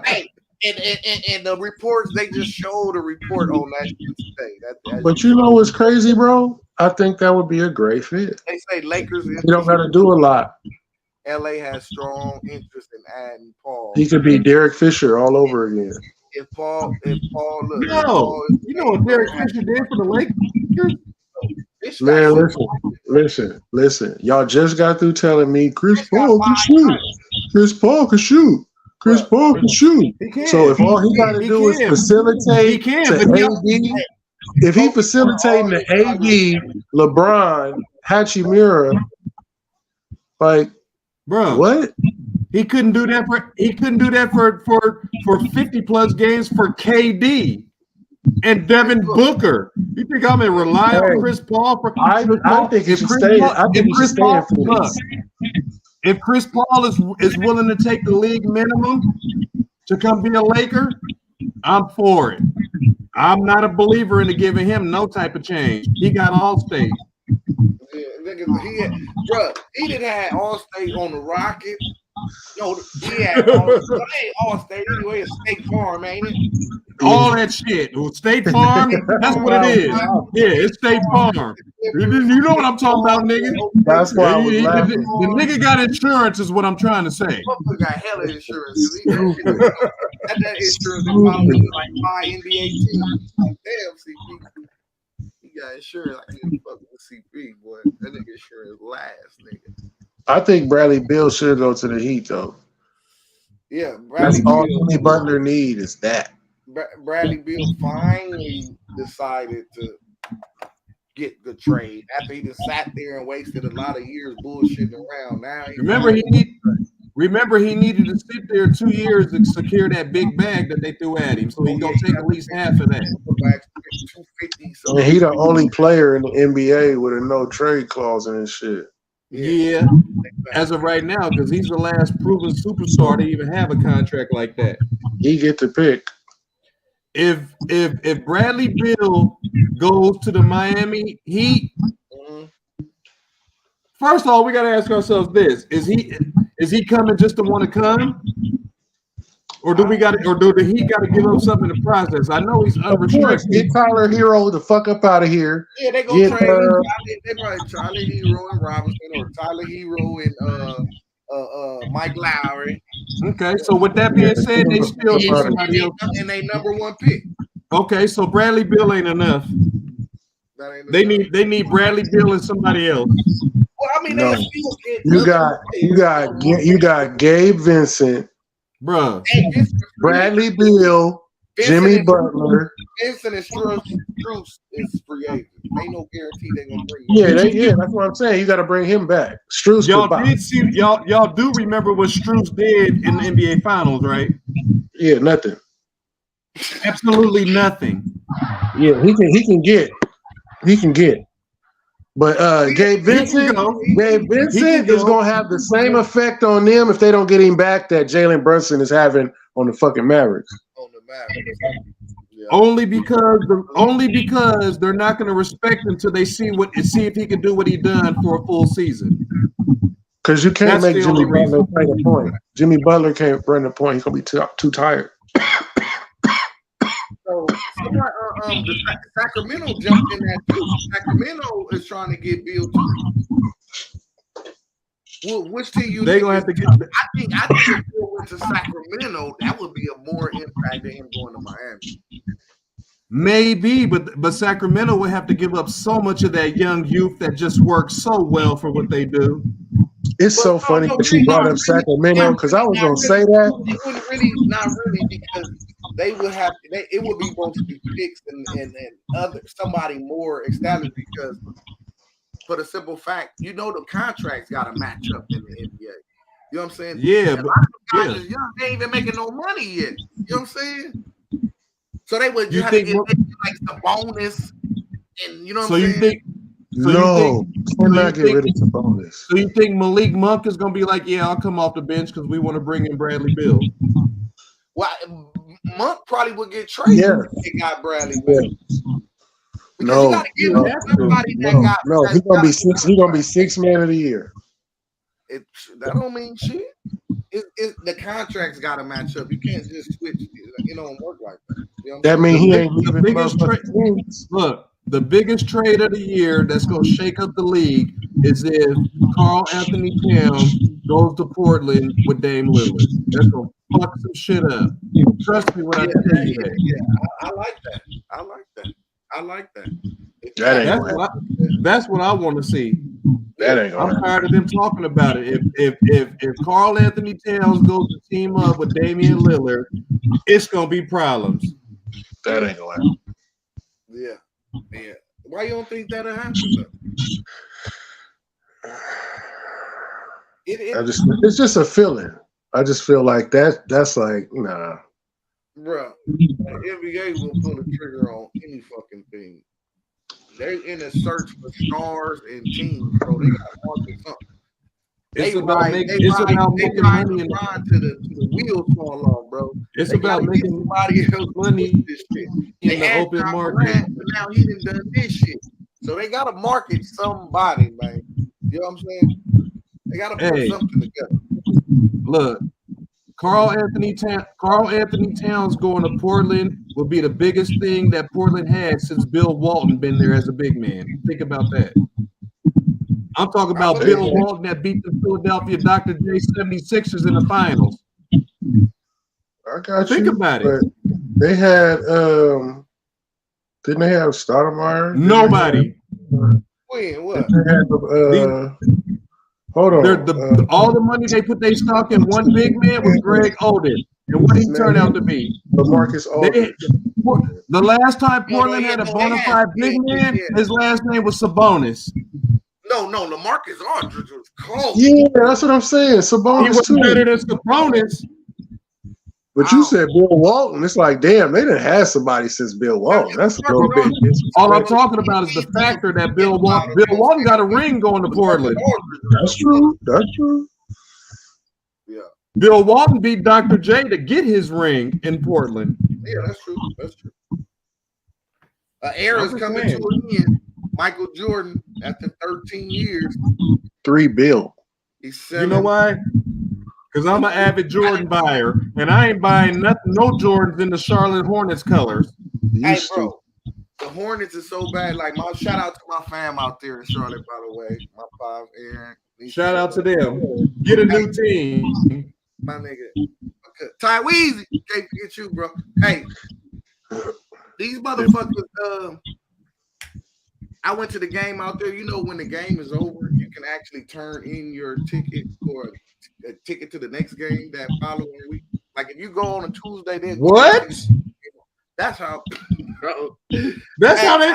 A: Hey, and the reports, they just showed a report on that today.
C: But you know what's crazy, bro? I think that would be a great fit.
A: They say Lakers.
C: You don't got to do a lot.
A: LA has strong interest in adding Paul.
C: He could be Derek Fisher all over again.
A: If Paul, look,
B: you know what Derek Fisher did for the Lakers?
C: Man, listen. Y'all just got through telling me Chris Paul can shoot. Chris Paul can shoot. Chris Paul can shoot. So if all he got to do is facilitate to AD, if he facilitating the AD, LeBron, Hachimura, like,
B: bro,
C: what?
B: He couldn't do that for 50 plus games for KD and Devin Booker. You think I'm gonna rely on Chris Paul for?
C: I think he should stay. I think he should stay in Phoenix.
B: If Chris Paul is willing to take the league minimum to come be a Laker, I'm for it. I'm not a believer into giving him no type of change. He got All-State.
A: Yeah, he didn't have All-State on the Rockets. No, he had All-State anyway. It's State Farm, ain't it?
B: All that shit. State Farm, that's what it is. Yeah, it's State Farm. You know what I'm talking about, nigga.
C: That's why I was laughing.
B: The nigga got insurance is what I'm trying to say.
A: Motherfucker got hella insurance. That insurance is probably like my NBA team. Like, damn, CP. He got insurance. I can't fuck with CP, boy. That nigga insurance last, nigga.
C: I think Bradley Beal should go to the Heat, though.
A: Yeah, Bradley
C: that's all Jimmy Butler need is that.
A: Bradley Beal finally decided to get the trade after he just sat there and wasted a lot of years bullshitting around. Now
B: remember he needed to sit there 2 years to secure that big bag that they threw at him, so he's gonna take at least half of that.
A: 250.
C: And he the only player in the NBA with a no trade clause in his shit.
B: Yeah, as of right now, because he's the last proven superstar to even have a contract like that.
C: He get to pick.
B: If Bradley Beal goes to the Miami Heat, first of all, we got to ask ourselves this: is he coming just to want to come, or do the Heat got to give him something in the process? I know he's unrestricted.
C: Get Tyler Hero the fuck up out of here.
A: Yeah, they gonna trade him. They probably Tyler Hero and Robinson, or Tyler Hero and Mike Lowry.
B: Okay, so with that being said, they still need somebody else.
A: And they number one pick.
B: Okay, so Bradley Beal ain't enough. They need Bradley Beal and somebody else.
A: Well, I mean,
C: no. You got Gabe Vincent,
B: bruh.
C: Bradley Beal, Jimmy Butler.
A: Vincent and Strus is free agent. Ain't no guarantee they're gonna bring him.
C: Yeah, that's what I'm saying. You got to bring him back. Strus,
B: y'all do remember what Strus did in the NBA Finals, right?
C: Yeah, nothing.
B: Absolutely nothing.
C: Yeah, he can get. But Gabe Vincent is gonna have the same effect on them if they don't get him back that Jalen Brunson is having on the fucking Mavericks.
A: Yeah.
B: Only because they're not going to respect him until they see if he can do what he done for a full season.
C: Because you can't make Jimmy Butler play the point. Jimmy Butler can't run the point. He's gonna be too tired.
A: So Sacramento jumped in that too. Sacramento is trying to get Beal too. Well, which team you?
B: They gonna have to get.
A: I think if Beal went to Sacramento, that would be a more impact than him going to Miami.
B: Maybe, but Sacramento would have to give up so much of that young youth that just works so well for what they do.
C: It's so funny that you brought up Sacramento because I was gonna say that.
A: It wouldn't not really, because they would have. It would be mostly picks and other somebody more established, because for the simple fact, you know, the contracts got to match up in the NBA. You know what I'm saying?
B: Yeah,
A: and a lot of guys is young, they ain't even making no money yet. You know what I'm saying? So they would have to get like the bonus, and you know what I'm saying?
C: Cannot get rid of the bonus.
B: So you think Malik Monk is gonna be like, yeah, I'll come off the bench because we want to bring in Bradley Beal?
A: Well, Monk probably would get traded if they got Bradley Beal. Because you gotta give somebody that got.
C: No, he's gonna be six. He's gonna be 6th man of the year.
A: That don't mean shit. The contracts got to match up. You can't just switch. It don't work like that. You know
C: that means he ain't leaving.
B: Look, the biggest trade of the year that's going to shake up the league is if Karl Anthony Towns goes to Portland with Dame Lillard. That's going to fuck some shit up. Trust me when I tell you that.
A: Yeah, I like that.
B: That's what I want to see. I'm tired of them talking about it. If Karl Anthony Towns goes to team up with Damian Lillard, it's gonna be problems.
C: That ain't gonna happen.
A: Yeah. Why you don't think that'll happen?
C: It's just a feeling. I just feel like that's like, nah.
A: Bro, the NBA will pull the trigger on any fucking thing. They in a search for stars and teams, bro. They got to market something. It's about making money to the wheels fall off, bro.
B: It's about making
A: somebody else money this shit.
B: In the open market.
A: But now he done this shit. So they gotta market somebody, man. You know what I'm saying? They gotta put something together.
B: Look, Karl Anthony Towns going to Portland will be the biggest thing that Portland had since Bill Walton been there as a big man. Think about that. I'm talking about Bill Walton that beat the Philadelphia Dr. J 76ers in the finals.
C: I got
B: Think about it.
C: They had didn't they have Stoudemire?
B: Nobody.
A: When what?
C: Hold on.
B: All the money they put their stock in one big man was Greg Oden. And what he turned out to be?
C: LaMarcus Aldridge.
B: The last time Portland had a bona fide big man, his last name was Sabonis.
A: No, LaMarcus Aldridge was cold.
C: Yeah, that's what I'm saying. Sabonis
B: he was better than Sabonis.
C: But you said Bill Walton. It's like, damn, they didn't have somebody since Bill Walton. That's a little bit.
B: All I'm talking about is the factor that Bill Walton got a ring going to Portland.
C: That's true.
A: Yeah.
B: Bill Walton beat Dr. J to get his ring in Portland.
A: Yeah, that's true. Era's coming to an end. Michael Jordan, after 13 years.
C: 3 Bill.
A: He's 7.
B: You know why? Because I'm an avid Jordan buyer, and I ain't buying no Jordans in the Charlotte Hornets colors.
A: Hey, bro, the Hornets is so bad. Like, my shout out to my fam out there in Charlotte, by the way. My 5, Aaron.
B: Shout out to them. Get a new team.
A: My nigga. Okay. Ty Weezy. Can't forget you, bro. Hey, these motherfuckers, I went to the game out there. You know, when the game is over, you can actually turn in your ticket for a ticket to the next game that following week. Like, if you go on a Tuesday, then
B: what?
A: That's how, bro.
B: That's how they.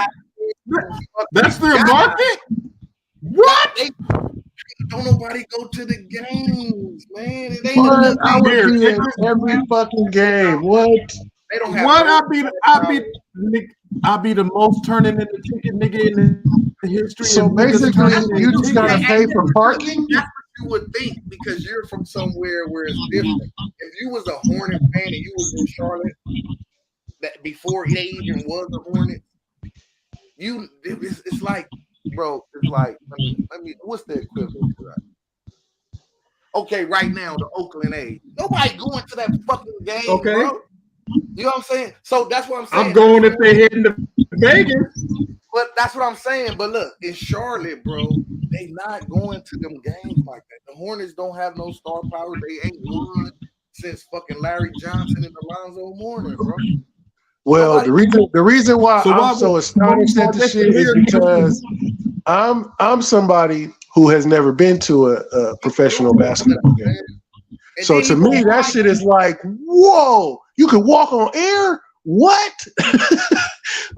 B: That's their market. What?
A: Don't nobody go to the games, man. It
C: ain't I would be in every fucking game. What?
A: They don't have.
B: What? I'll be the most turning in the ticket nigga in the history.
C: So basically, you just gotta pay for parking.
A: That's what you would think because you're from somewhere where it's different. If you was a Hornet fan and you was in Charlotte, that before they even was a Hornet, it's like, bro, it's like, let me what's the equivalent to that? Okay, right now the Oakland A's. Nobody going to that fucking game, bro. You know what I'm saying? So that's what I'm saying.
B: I'm going if they heading to Vegas.
A: But that's what I'm saying. But look, in Charlotte, bro, they not going to them games like that. The Hornets don't have no star power. They ain't won since fucking Larry Johnson and Alonzo Mourning, bro.
C: Well, the reason why I'm so astonished at the shit is because I'm somebody who has never been to a professional basketball game. So to me, that shit is like, whoa, you can walk on air? What?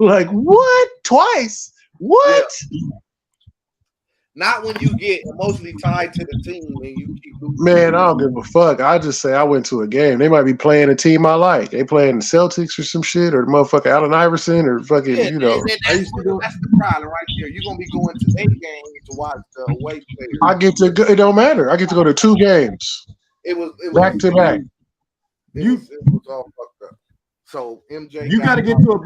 C: Like, what? Twice? What?
A: Not when you get emotionally tied to the team and you keep losing.
C: Man, I don't give a fuck. I just say I went to a game. They might be playing a team I like. They playing the Celtics or some shit, or the motherfucker Allen Iverson, or fucking,
A: Yeah,
C: you know.
A: that's the problem right there. You're gonna be going to their game to watch the away players.
C: I get to go, it don't matter. I get to go to 2 games.
A: It was
C: back to back.
A: It was all fucked up. So MJ,
B: you got to get to a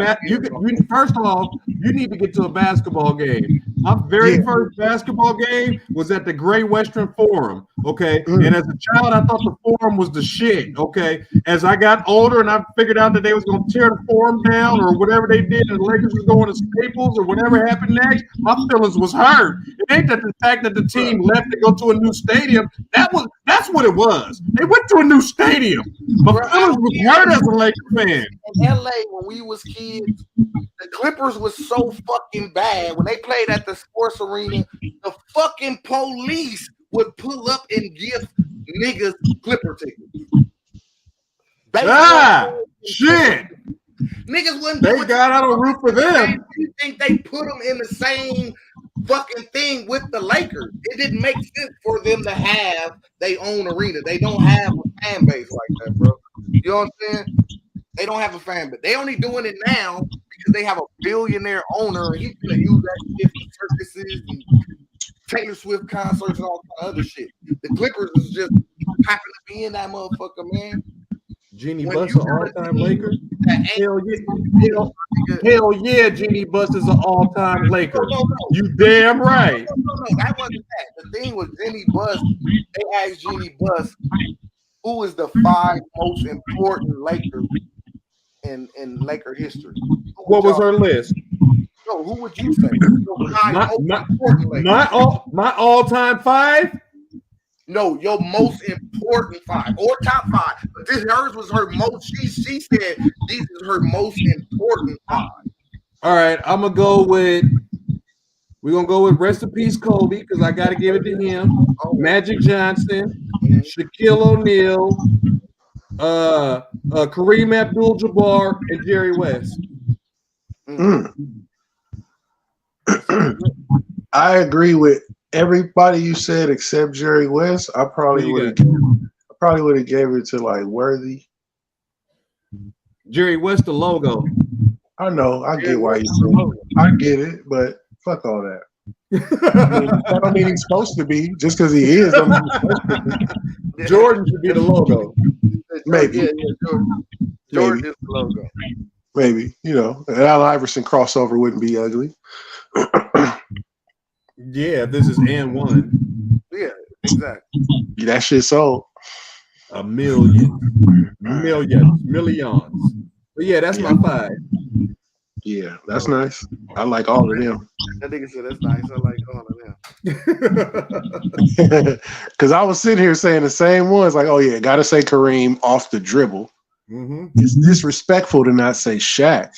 B: first off, you need to get to a basketball game. My very first basketball game was at the Great Western Forum. Okay, and as a child, I thought the Forum was the shit. Okay, as I got older and I figured out that they was going to tear the Forum down or whatever they did, and the Lakers was going to Staples or whatever happened next, my feelings was hurt. It ain't that the fact that the team left to go to a new stadium. That's what it was. They went to a new stadium. My feelings was hurt as a Lakers fan.
A: In LA, when we was kids, the Clippers was so fucking bad. When they played at the sports arena, the fucking police would pull up and give niggas Clipper tickets.
B: Shit.
A: Niggas wouldn't.
B: They got out of root for them.
A: You think they put them in the same fucking thing with the Lakers? It didn't make sense for them to have their own arena. They don't have a fan base like that, bro. You know what I'm saying? They don't have a fan base. They only doing it now because they have a billionaire owner, and he's gonna use that shit for circuses and Taylor Swift concerts and all kind of other shit. The Clippers is just happen to be in that motherfucker, man.
B: Jeannie Buss an all-time Laker? Hell yeah, Jeannie Buss is an all-time Laker. No. You damn right.
A: No, that wasn't that. The thing was Jeannie Buss. They asked Jeannie Buss, who is the 5 most important Lakers in Laker history?
B: What was her list?
A: No, who would you say?
B: Not all-time 5?
A: No, your most important 5 or top 5. But hers was her most. She said these are her most important 5.
B: All right, I'm gonna go with. We're gonna go with rest in peace Kobe because I got to give it to him. Magic Johnson, Shaquille O'Neal, Kareem Abdul-Jabbar, and Jerry West.
C: I agree with everybody you said except Jerry West. I probably would have gave it to like Worthy.
B: Jerry West, the logo.
C: I know. I get why you say it. I get it, but fuck all that. That don't mean he's supposed to be. Just because he is.
B: Jordan should be the logo.
C: Maybe.
A: Yeah, Jordan is the logo.
C: Maybe. You know, an Allen Iverson crossover wouldn't be ugly.
B: Yeah, this is and one.
A: Yeah, exactly.
C: That shit sold.
B: A millions. But yeah, that's my 5.
C: Yeah, that's nice. I like all of them.
A: That nigga said that's nice. I like all of them.
C: Because I was sitting here saying the same ones. Like, oh yeah, gotta say Kareem off the dribble. It's disrespectful to not say Shaq.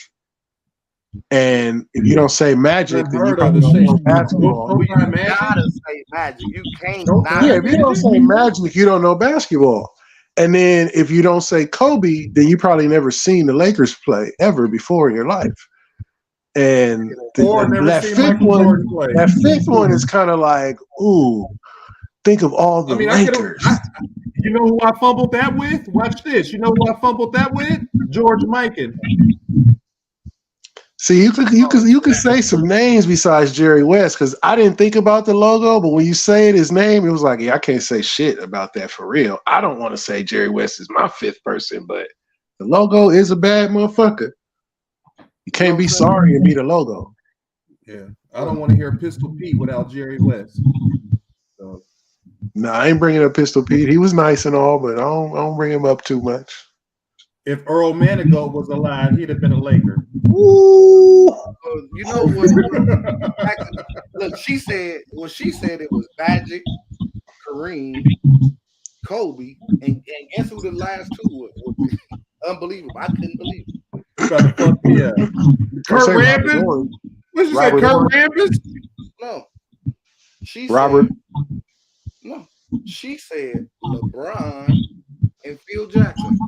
C: And if you don't say Magic, then you probably don't know basketball.
A: You gotta say Magic. You can't.
C: Yeah, if you don't say Magic, you don't know basketball. And then if you don't say Kobe, then you probably never seen the Lakers play ever before in your life. And that fifth one is kind of like, ooh, think of all the Lakers.
B: You know who I fumbled that with? Watch this. You know who I fumbled that with? George Mikan.
C: See, you could say some names besides Jerry West because I didn't think about the logo, but when you say his name, it was like, yeah, I can't say shit about that for real. I don't want to say Jerry West is my 5th person, but the logo is a bad motherfucker. You can't be sorry and be the logo.
B: Yeah, I don't want to hear Pistol Pete without Jerry West. So.
C: No, I ain't bringing up Pistol Pete. He was nice and all, but I don't bring him up too much.
B: If Earl Manigault was alive, he'd have been a Laker.
C: Ooh.
A: You know what? Look, she said it was Magic, Kareem, Kobe, and guess who the last 2 were? Unbelievable. I couldn't believe it.
B: Yeah. Kurt Rambis? What you say, Kurt Rambis?
A: No. She
C: Robert.
A: Said, no. She said LeBron and Phil Jackson.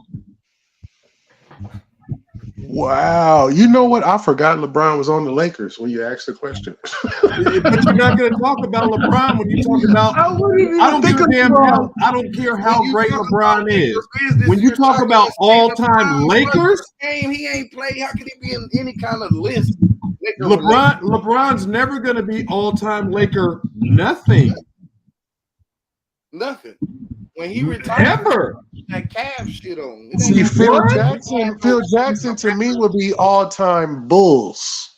C: Wow. You know what? I forgot LeBron was on the Lakers when you asked the question.
B: But you're not going to talk about LeBron when you talk about. I don't give a damn how. I don't care how great LeBron is. When you talk about all-time Lakers,
A: game he ain't played. How can he be in any kind of list?
B: LeBron's never going to be all-time Laker. Nothing.
A: When he retired,
B: ever
A: that Cavs shit on.
C: See, Phil Jackson to me would be all-time Bulls.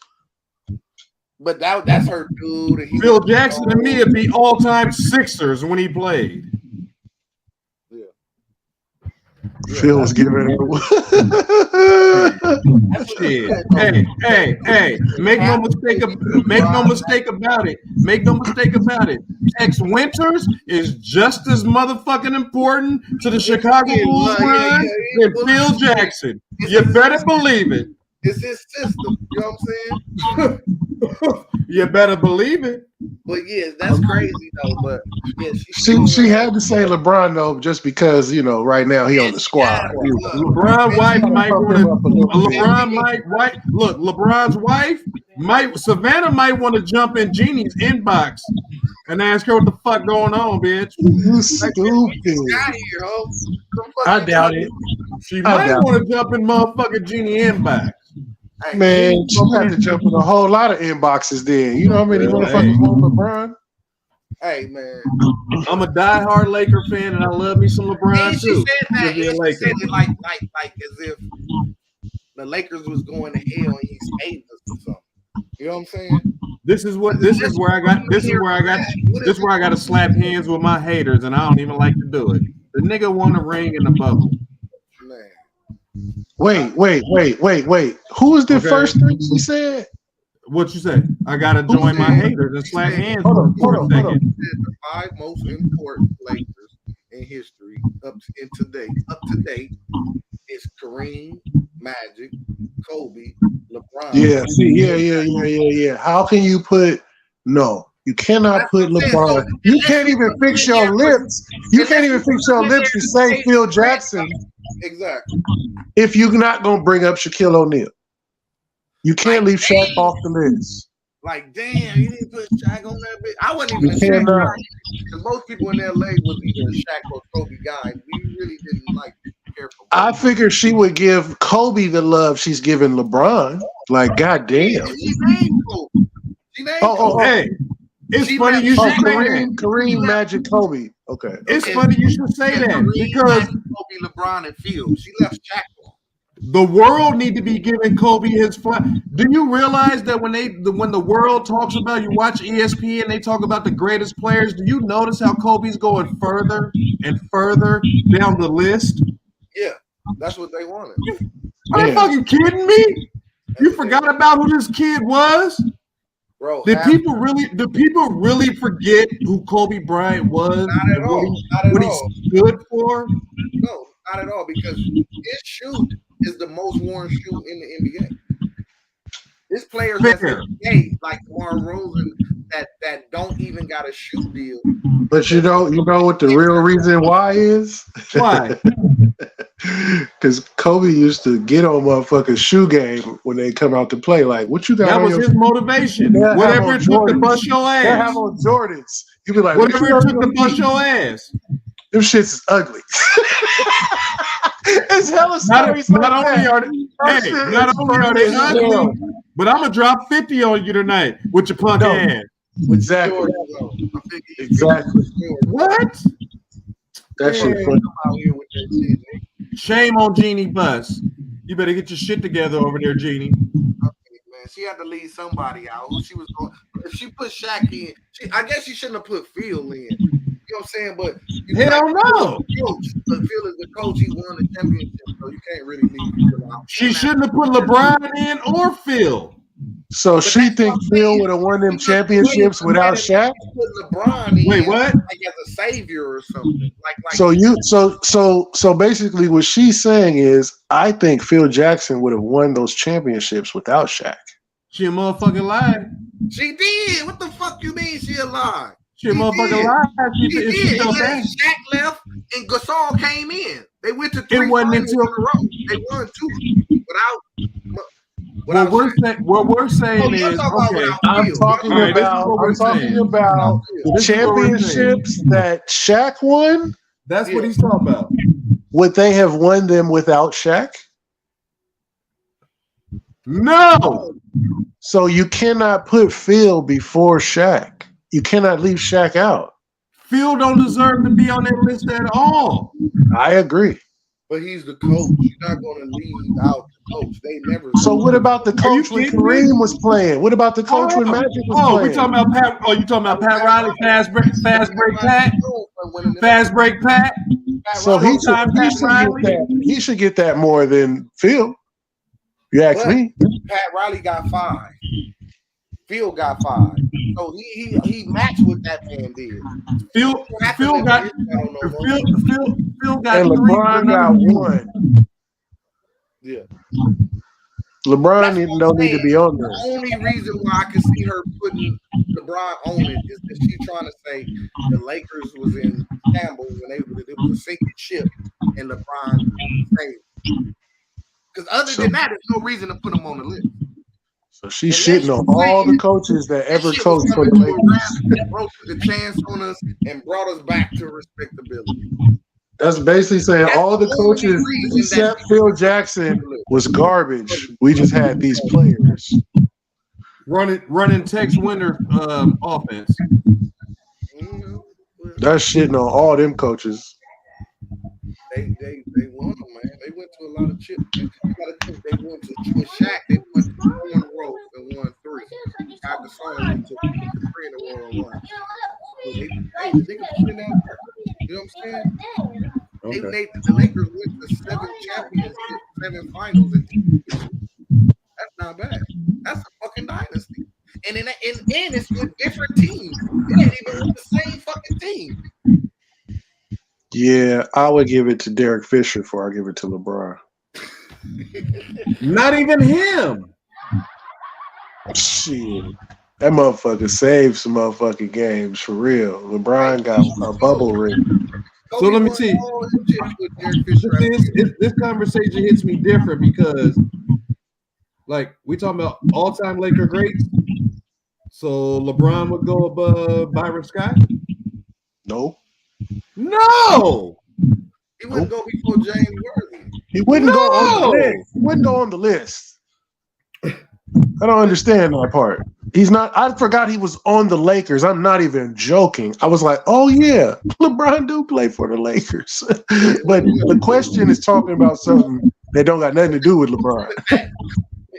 A: But that's her dude.
B: Phil Jackson to me would be all-time Sixers when he played.
C: Phil was giving it.
B: Hey! Make no mistake about it. Tex Winters is just as motherfucking important to the Chicago Bulls run than Phil Jackson. You better believe it.
A: It's his system. You know what I'm saying?
B: You better believe it.
A: But yeah, that's crazy though. But yeah,
C: she had to say LeBron though, just because right now he on the squad.
B: LeBron's wife might want to. LeBron's wife Savannah might want to jump in Jeannie's inbox and ask her what the fuck going on, bitch.
C: You stupid. I doubt it.
B: She might want to jump in motherfucking Jeannie inbox.
C: Man, she had to jump in a whole lot of inboxes then. You know how many motherfuckers want LeBron?
A: Hey, man.
B: I'm a diehard Laker fan, and I love me some LeBron, too.
A: She said that. She said it like as if the Lakers was going to hell and he saved us or something. You know what I'm saying?
B: This is where I got to slap hands with my haters, and I don't even like to do it. The nigga won a ring in the bubble.
A: Man.
C: Wait. Who was the first thing she said?
B: What you say? I gotta join my haters and slap hands.
C: Hold on.
A: The 5 most important Lakers in history up to date is Kareem, Magic, Kobe, LeBron.
C: Yeah. How can you put you cannot put LeBron. You can't even fix your lips. You can't even fix your lips to say Phil Jackson.
A: Exactly.
C: If you're not gonna bring up Shaquille O'Neal, you can't leave Shaq off the list.
A: Like, damn, you didn't put Shaq on that bitch. I wasn't even a Shaq guy because most people in LA was either a Shaq or Kobe guy. We really didn't care for.
C: I figured she would give Kobe the love she's giving LeBron. Like, goddamn.
A: She named Kobe.
B: Hey. It's funny you should say that.
C: Kareem, Magic, Kobe. Okay.
B: It's funny you should say that because
A: Kobe, LeBron, and Phil. She left Shaq off.
B: The world need to be giving Kobe his flag. Do you realize that when the world talks about, you watch ESPN, they talk about the greatest players? Do you notice how Kobe's going further and further down the list?
A: Yeah, that's what they wanted.
B: Are you fucking kidding me? You forgot about who this kid was?
A: Bro,
B: Did people really forget who Kobe Bryant was?
A: Not at all.
B: What he stood for?
A: No, not at all. Because his shoe is the most worn shoe in the NBA. There's players that's in the NBA, like Warren Rosen, that don't even got a shoe deal.
C: But you know what the real reason why is?
B: Why?
C: Because Kobe used to get on motherfucking shoe game when they come out to play. Like, what you got?
B: That was his motivation. Whatever it took to bust your ass.
C: They have on Jordans. You be like,
B: whatever it took to bust your ass.
C: Them shits is ugly. It's hella stories.
B: Not only are they ugly, but I'm gonna drop 50 on you tonight with your punk ass.
C: Exactly.
B: What?
C: That shit funny.
B: Shame on Jeannie Bus. You better get your shit together over there, Jeannie.
A: Okay, man. She had to leave somebody out. Who she was going? If she put Shaq in, I guess she shouldn't have put Phil in. You know what I'm saying? But
B: hell no.
A: Phil is the coach. He won the championship, so you can't really leave Phil out.
B: She shouldn't have put LeBron in or Phil.
C: So she thinks Phil would have won them championships without Shaq?
A: Put LeBron in,
B: wait, what?
A: Like as a savior or something.
C: So basically what she's saying is, I think Phil Jackson would have won those championships without Shaq.
B: She a motherfucking lie.
A: She did. What the fuck you mean she a lie?
B: She a motherfucking lie.
A: She did. Shaq left and Gasol came in. They went to 3
B: It wasn't
A: finals
B: until
A: in a row. They won 2 without
B: What we're saying is okay.
C: I'm talking about the championships that Shaq won.
B: That's what he's talking about.
C: Would they have won them without Shaq?
B: No.
C: So you cannot put Phil before Shaq. You cannot leave Shaq out.
B: Phil don't deserve to be on that list at all.
C: I agree.
A: But he's the coach. You're not going to leave out the coach. They never.
C: So what about the coach when Kareem was playing? What about the coach when Magic was playing?
B: We talking about Pat? Oh, you talking about Pat Riley? Fast break Pat. Fast break Pat.
C: So he should get that more than Phil. You ask me.
A: Pat Riley got 5. Phil got 5. So he matched what that man did.
B: Phil got
C: and LeBron got 1.
A: Yeah.
C: LeBron don't need to be on there.
A: The only reason why I can see her putting LeBron on it is that she's trying to say the Lakers was in shambles and it was a sinking ship and LeBron saved. Because other than that, there's no reason to put him on the list.
C: So she's shitting on all the coaches that ever coached for the Lakers.
A: Broke the chance on us and brought us back to respectability.
C: That's basically saying all the coaches except Phil Jackson was garbage. We just had these players
B: running Tex Winter offense.
C: That's shitting on all them coaches.
A: They won them, man. They went to a lot of chips. You gotta think they went to with Shaq. They won 1 row and won 3. After Sony went to 3 in a row and 1. So they can put it down there. You know what I'm saying? Okay. The Lakers went to 7 championships, 7 finals, and that's not bad. That's a fucking dynasty. And it's with different teams. It ain't even with the same fucking team.
C: Yeah, I would give it to Derek Fisher before I give it to LeBron.
B: Not even him.
C: Shit. That motherfucker saved some motherfucking games for real. LeBron got a bubble ring.
B: So let me see. This conversation hits me different because, like, we talking about all-time Laker greats. So LeBron would go above Byron Scott?
C: No.
B: No.
A: He wouldn't go before James Worthy.
C: He wouldn't go on the list. He wouldn't go on the list. I don't understand that part. He's not. I forgot he was on the Lakers. I'm not even joking. I was like, oh yeah, LeBron do play for the Lakers. But the question is talking about something that don't got nothing to do with LeBron.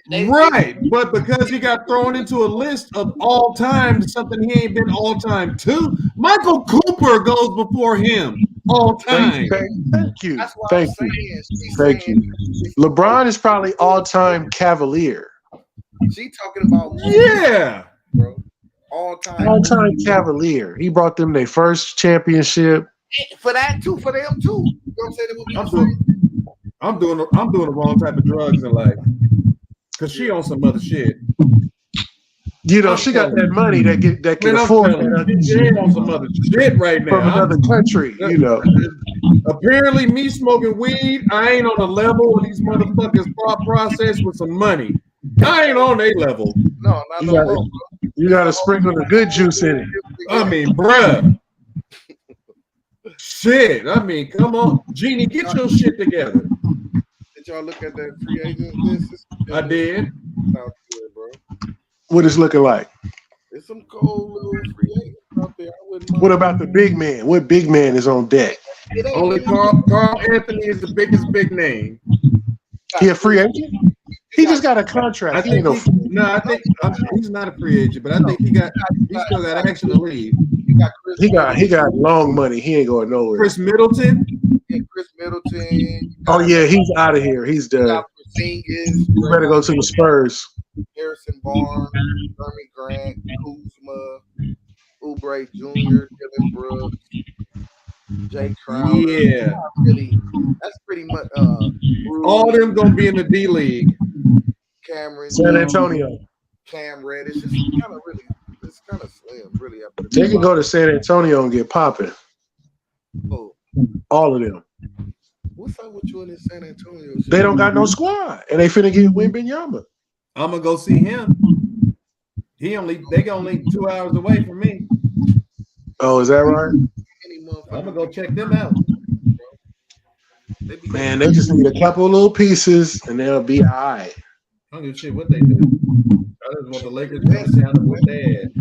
B: Right, but because he got thrown into a list of all time, something he ain't been all time to, Michael Cooper goes before him all time.
C: Thank you. Thank you. LeBron is probably all time Cavalier.
A: She talking about bro. All
C: time Cavalier. He brought them their first championship.
A: For that too, for them too. You know what I'm saying?
B: I'm doing the wrong type of drugs in life. Cause she on some other shit.
C: You know, she got that money that can afford that.
B: She ain't on some other shit right now.
C: From another country, you know.
B: Apparently, me smoking weed, I ain't on the level of these motherfuckers' thought process with some money. I ain't on their level.
A: No, not
C: you gotta sprinkle the good juice in it.
B: I mean, bruh. Shit. I mean, come on. Jeannie, get your shit together.
A: Did y'all look at that free agent list?
B: I did.
A: Out there, bro.
C: What is looking like?
A: There's some cold little free agents out there.
C: What about the big man? What big man is on deck?
B: Only Carl Anthony is the biggest big name.
C: He a free agent? He just got a contract.
B: I think he's not a free agent, but I think he still got action to leave.
C: He got long money. He ain't going nowhere.
B: Chris Middleton.
A: Yeah, Chris Middleton.
C: Oh yeah, he's out of here. He's done. You better go to the Spurs.
A: Harrison Barnes, Jeremy Grant, Kuzma, Oubre Jr., Dylan Brooks, Jay Crowder.
B: Yeah,
A: that's pretty much.
B: All of them gonna be in the D League.
A: Cameron,
C: San Antonio.
A: Cam Reddish. It's kind of slim, really.
C: They can go to San Antonio and get popping.
A: Oh.
C: All of them.
A: What's up with you in this San Antonio shit?
C: They don't got no squad, and they finna get Wembenyama.
B: I'm gonna go see him. They only 2 hours away from me.
C: Oh, is that right?
B: I'm gonna go check them out.
C: Man, they just need a couple little pieces and they'll be all right.
B: I don't give a shit what they do. I just want the Lakers to come and down to what they had.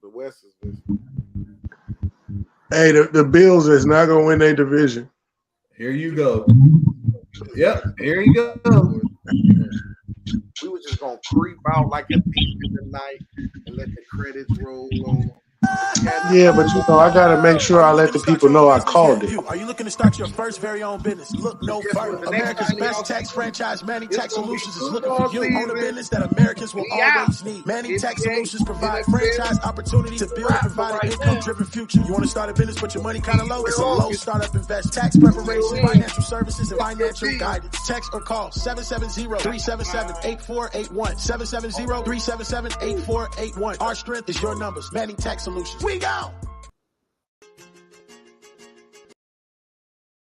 A: The West is this.
C: Hey, the Bills is not gonna win their division.
B: Here you go. Yep, here you go.
A: We were just gonna creep out like a thief in the night and let the credits roll on.
C: Yeah, but I gotta make sure I let the people know I called it.
D: Are you looking to start your first very own business? Look no further. America's best tax franchise, Manning Tax Solutions, is looking for you. Own a business that Americans will always need. Manning Tax Solutions provide franchise opportunity to build and provide an income-driven future. You want to start a business but your money kind of low? It's a low startup invest. Tax preparation, financial services, and financial guidance. Text or call 770-377-8481. 770-377-8481. Our strength is your numbers. Manning Tax Solutions. We go!